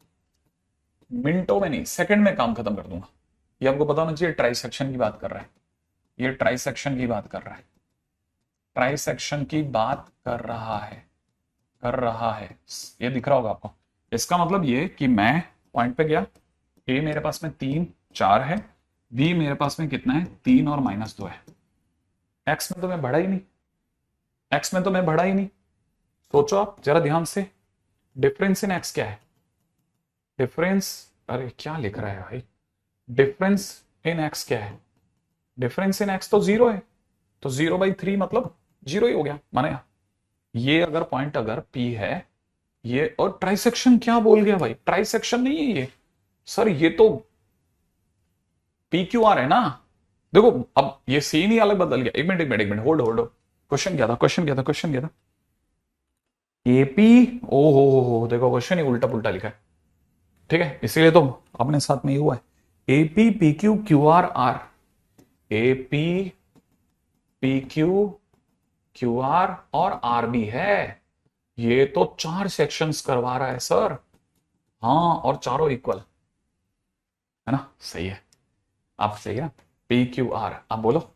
मिनटों में नहीं, सेकंड में काम खत्म कर दूंगा। ये आपको पता होना चाहिए, ट्राइसेक्शन की बात कर रहा है, ये ट्राइसेक्शन की बात कर रहा है, ट्राइसेक्शन की बात कर रहा है, ये दिख रहा होगा आपको। इसका मतलब ये कि मैं पॉइंट पे गया, ए मेरे पास में 3 4 है, बी मेरे पास में कितना है 3 और -2 है। एक्स में तो मैं बढ़ा ही नहीं, एक्स में तो मैं बढ़ा ही नहीं। सोचो आप जरा ध्यान से, डिफरेंस इन एक्स क्या है, डिफरेंस, अरे क्या लिख रहा है भाई, डिफरेंस इन एक्स क्या है, डिफरेंस इन एक्स तो 0 है, तो 0/3 मतलब 0 ही हो गया, माने ये अगर पॉइंट अगर P है ये, और ट्राइसेक्शन क्या बोल गया भाई, ट्राइसेक्शन नहीं है ये सर, ये तो PQR है ना। देखो अब ये सीन ही अलग बदल गया, एक मिनट होल्ड क्वेश्चन क्या था, क्वेश्चन क्या था, एपी, ओ हो देखो क्वेश्चन ही उल्टा पुल्टा लिखा है। ठीक है, इसीलिए तो अपने साथ में ये हुआ है, AP PQ QR R, AP PQ QR और RB है, ये तो 4 सेक्शंस करवा रहा है सर। हाँ, और चारों इक्वल है ना, सही है, आप सही है। PQR आप बोलो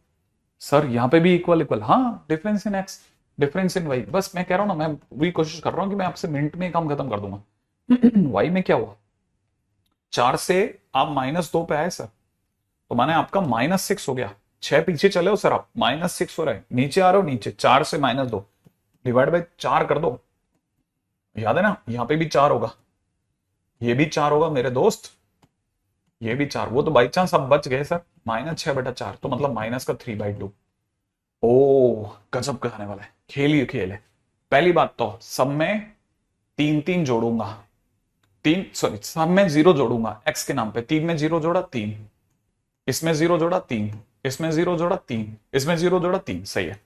सर, यहां पे भी इक्वल, हाँ, difference in X difference in Y, बस मैं कह रहा हूं ना, मैं वही कोशिश कर रहा हूं कि मैं आपसे मिनट में काम खत्म कर दूंगा। वाई में क्या हुआ, 4 से आप -2 पे आए सर, तो माने आपका -6 हो गया, 6 पीछे चले हो सर आप, -6 हो रहा है, नीचे आ रहे हो, नीचे 4 से -2 डिवाइड बाई 4 कर दो, याद है ना, यहां पे भी 4 होगा, ये भी 4 होगा मेरे दोस्त, ये भी 4, वो तो बाई चांस आप बच गए सर, -6/4 तो मतलब -3/2। ओ गजब का आने वाला है, खेल ही खेल है। पहली बात तो सब में 3 जोड़ूंगा, 3 सॉरी सब में 0 जोड़ूंगा एक्स के नाम पे, 3 में 0 जोड़ा 3, इसमें 0 जोड़ा 3, इसमें 0 जोड़ा 3, इसमें 0 जोड़ा 3, सही है।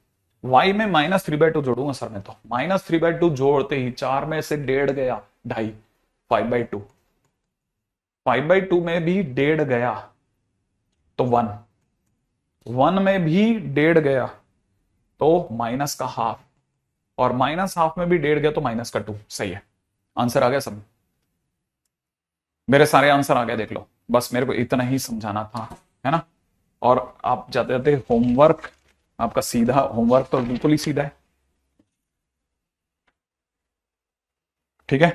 y में -3/2 जोड़ूंगा सर मैं, तो -3/2 जोड़ते ही 4 में से 1.5 गया, 2.5, 5/2, 5/2 में भी 1.5 गया तो 1, 1 में भी 1.5 गया तो माइनस का हाफ, और -1/2 में भी 1.5 गया तो -2, सही है। आंसर आ गया सब, मेरे सारे आंसर आ गए, देख लो, बस मेरे को इतना ही समझाना था, है ना। और आप जाते जाते होमवर्क, आपका सीधा होमवर्क तो बिल्कुल ही सीधा है, ठीक है।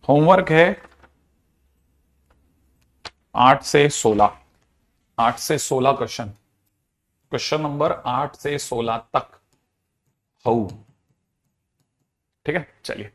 होमवर्क है 8 से 16, 8 से 16 क्वेश्चन, क्वेश्चन नंबर 8 से 16 तक हो, ठीक है, चलिए।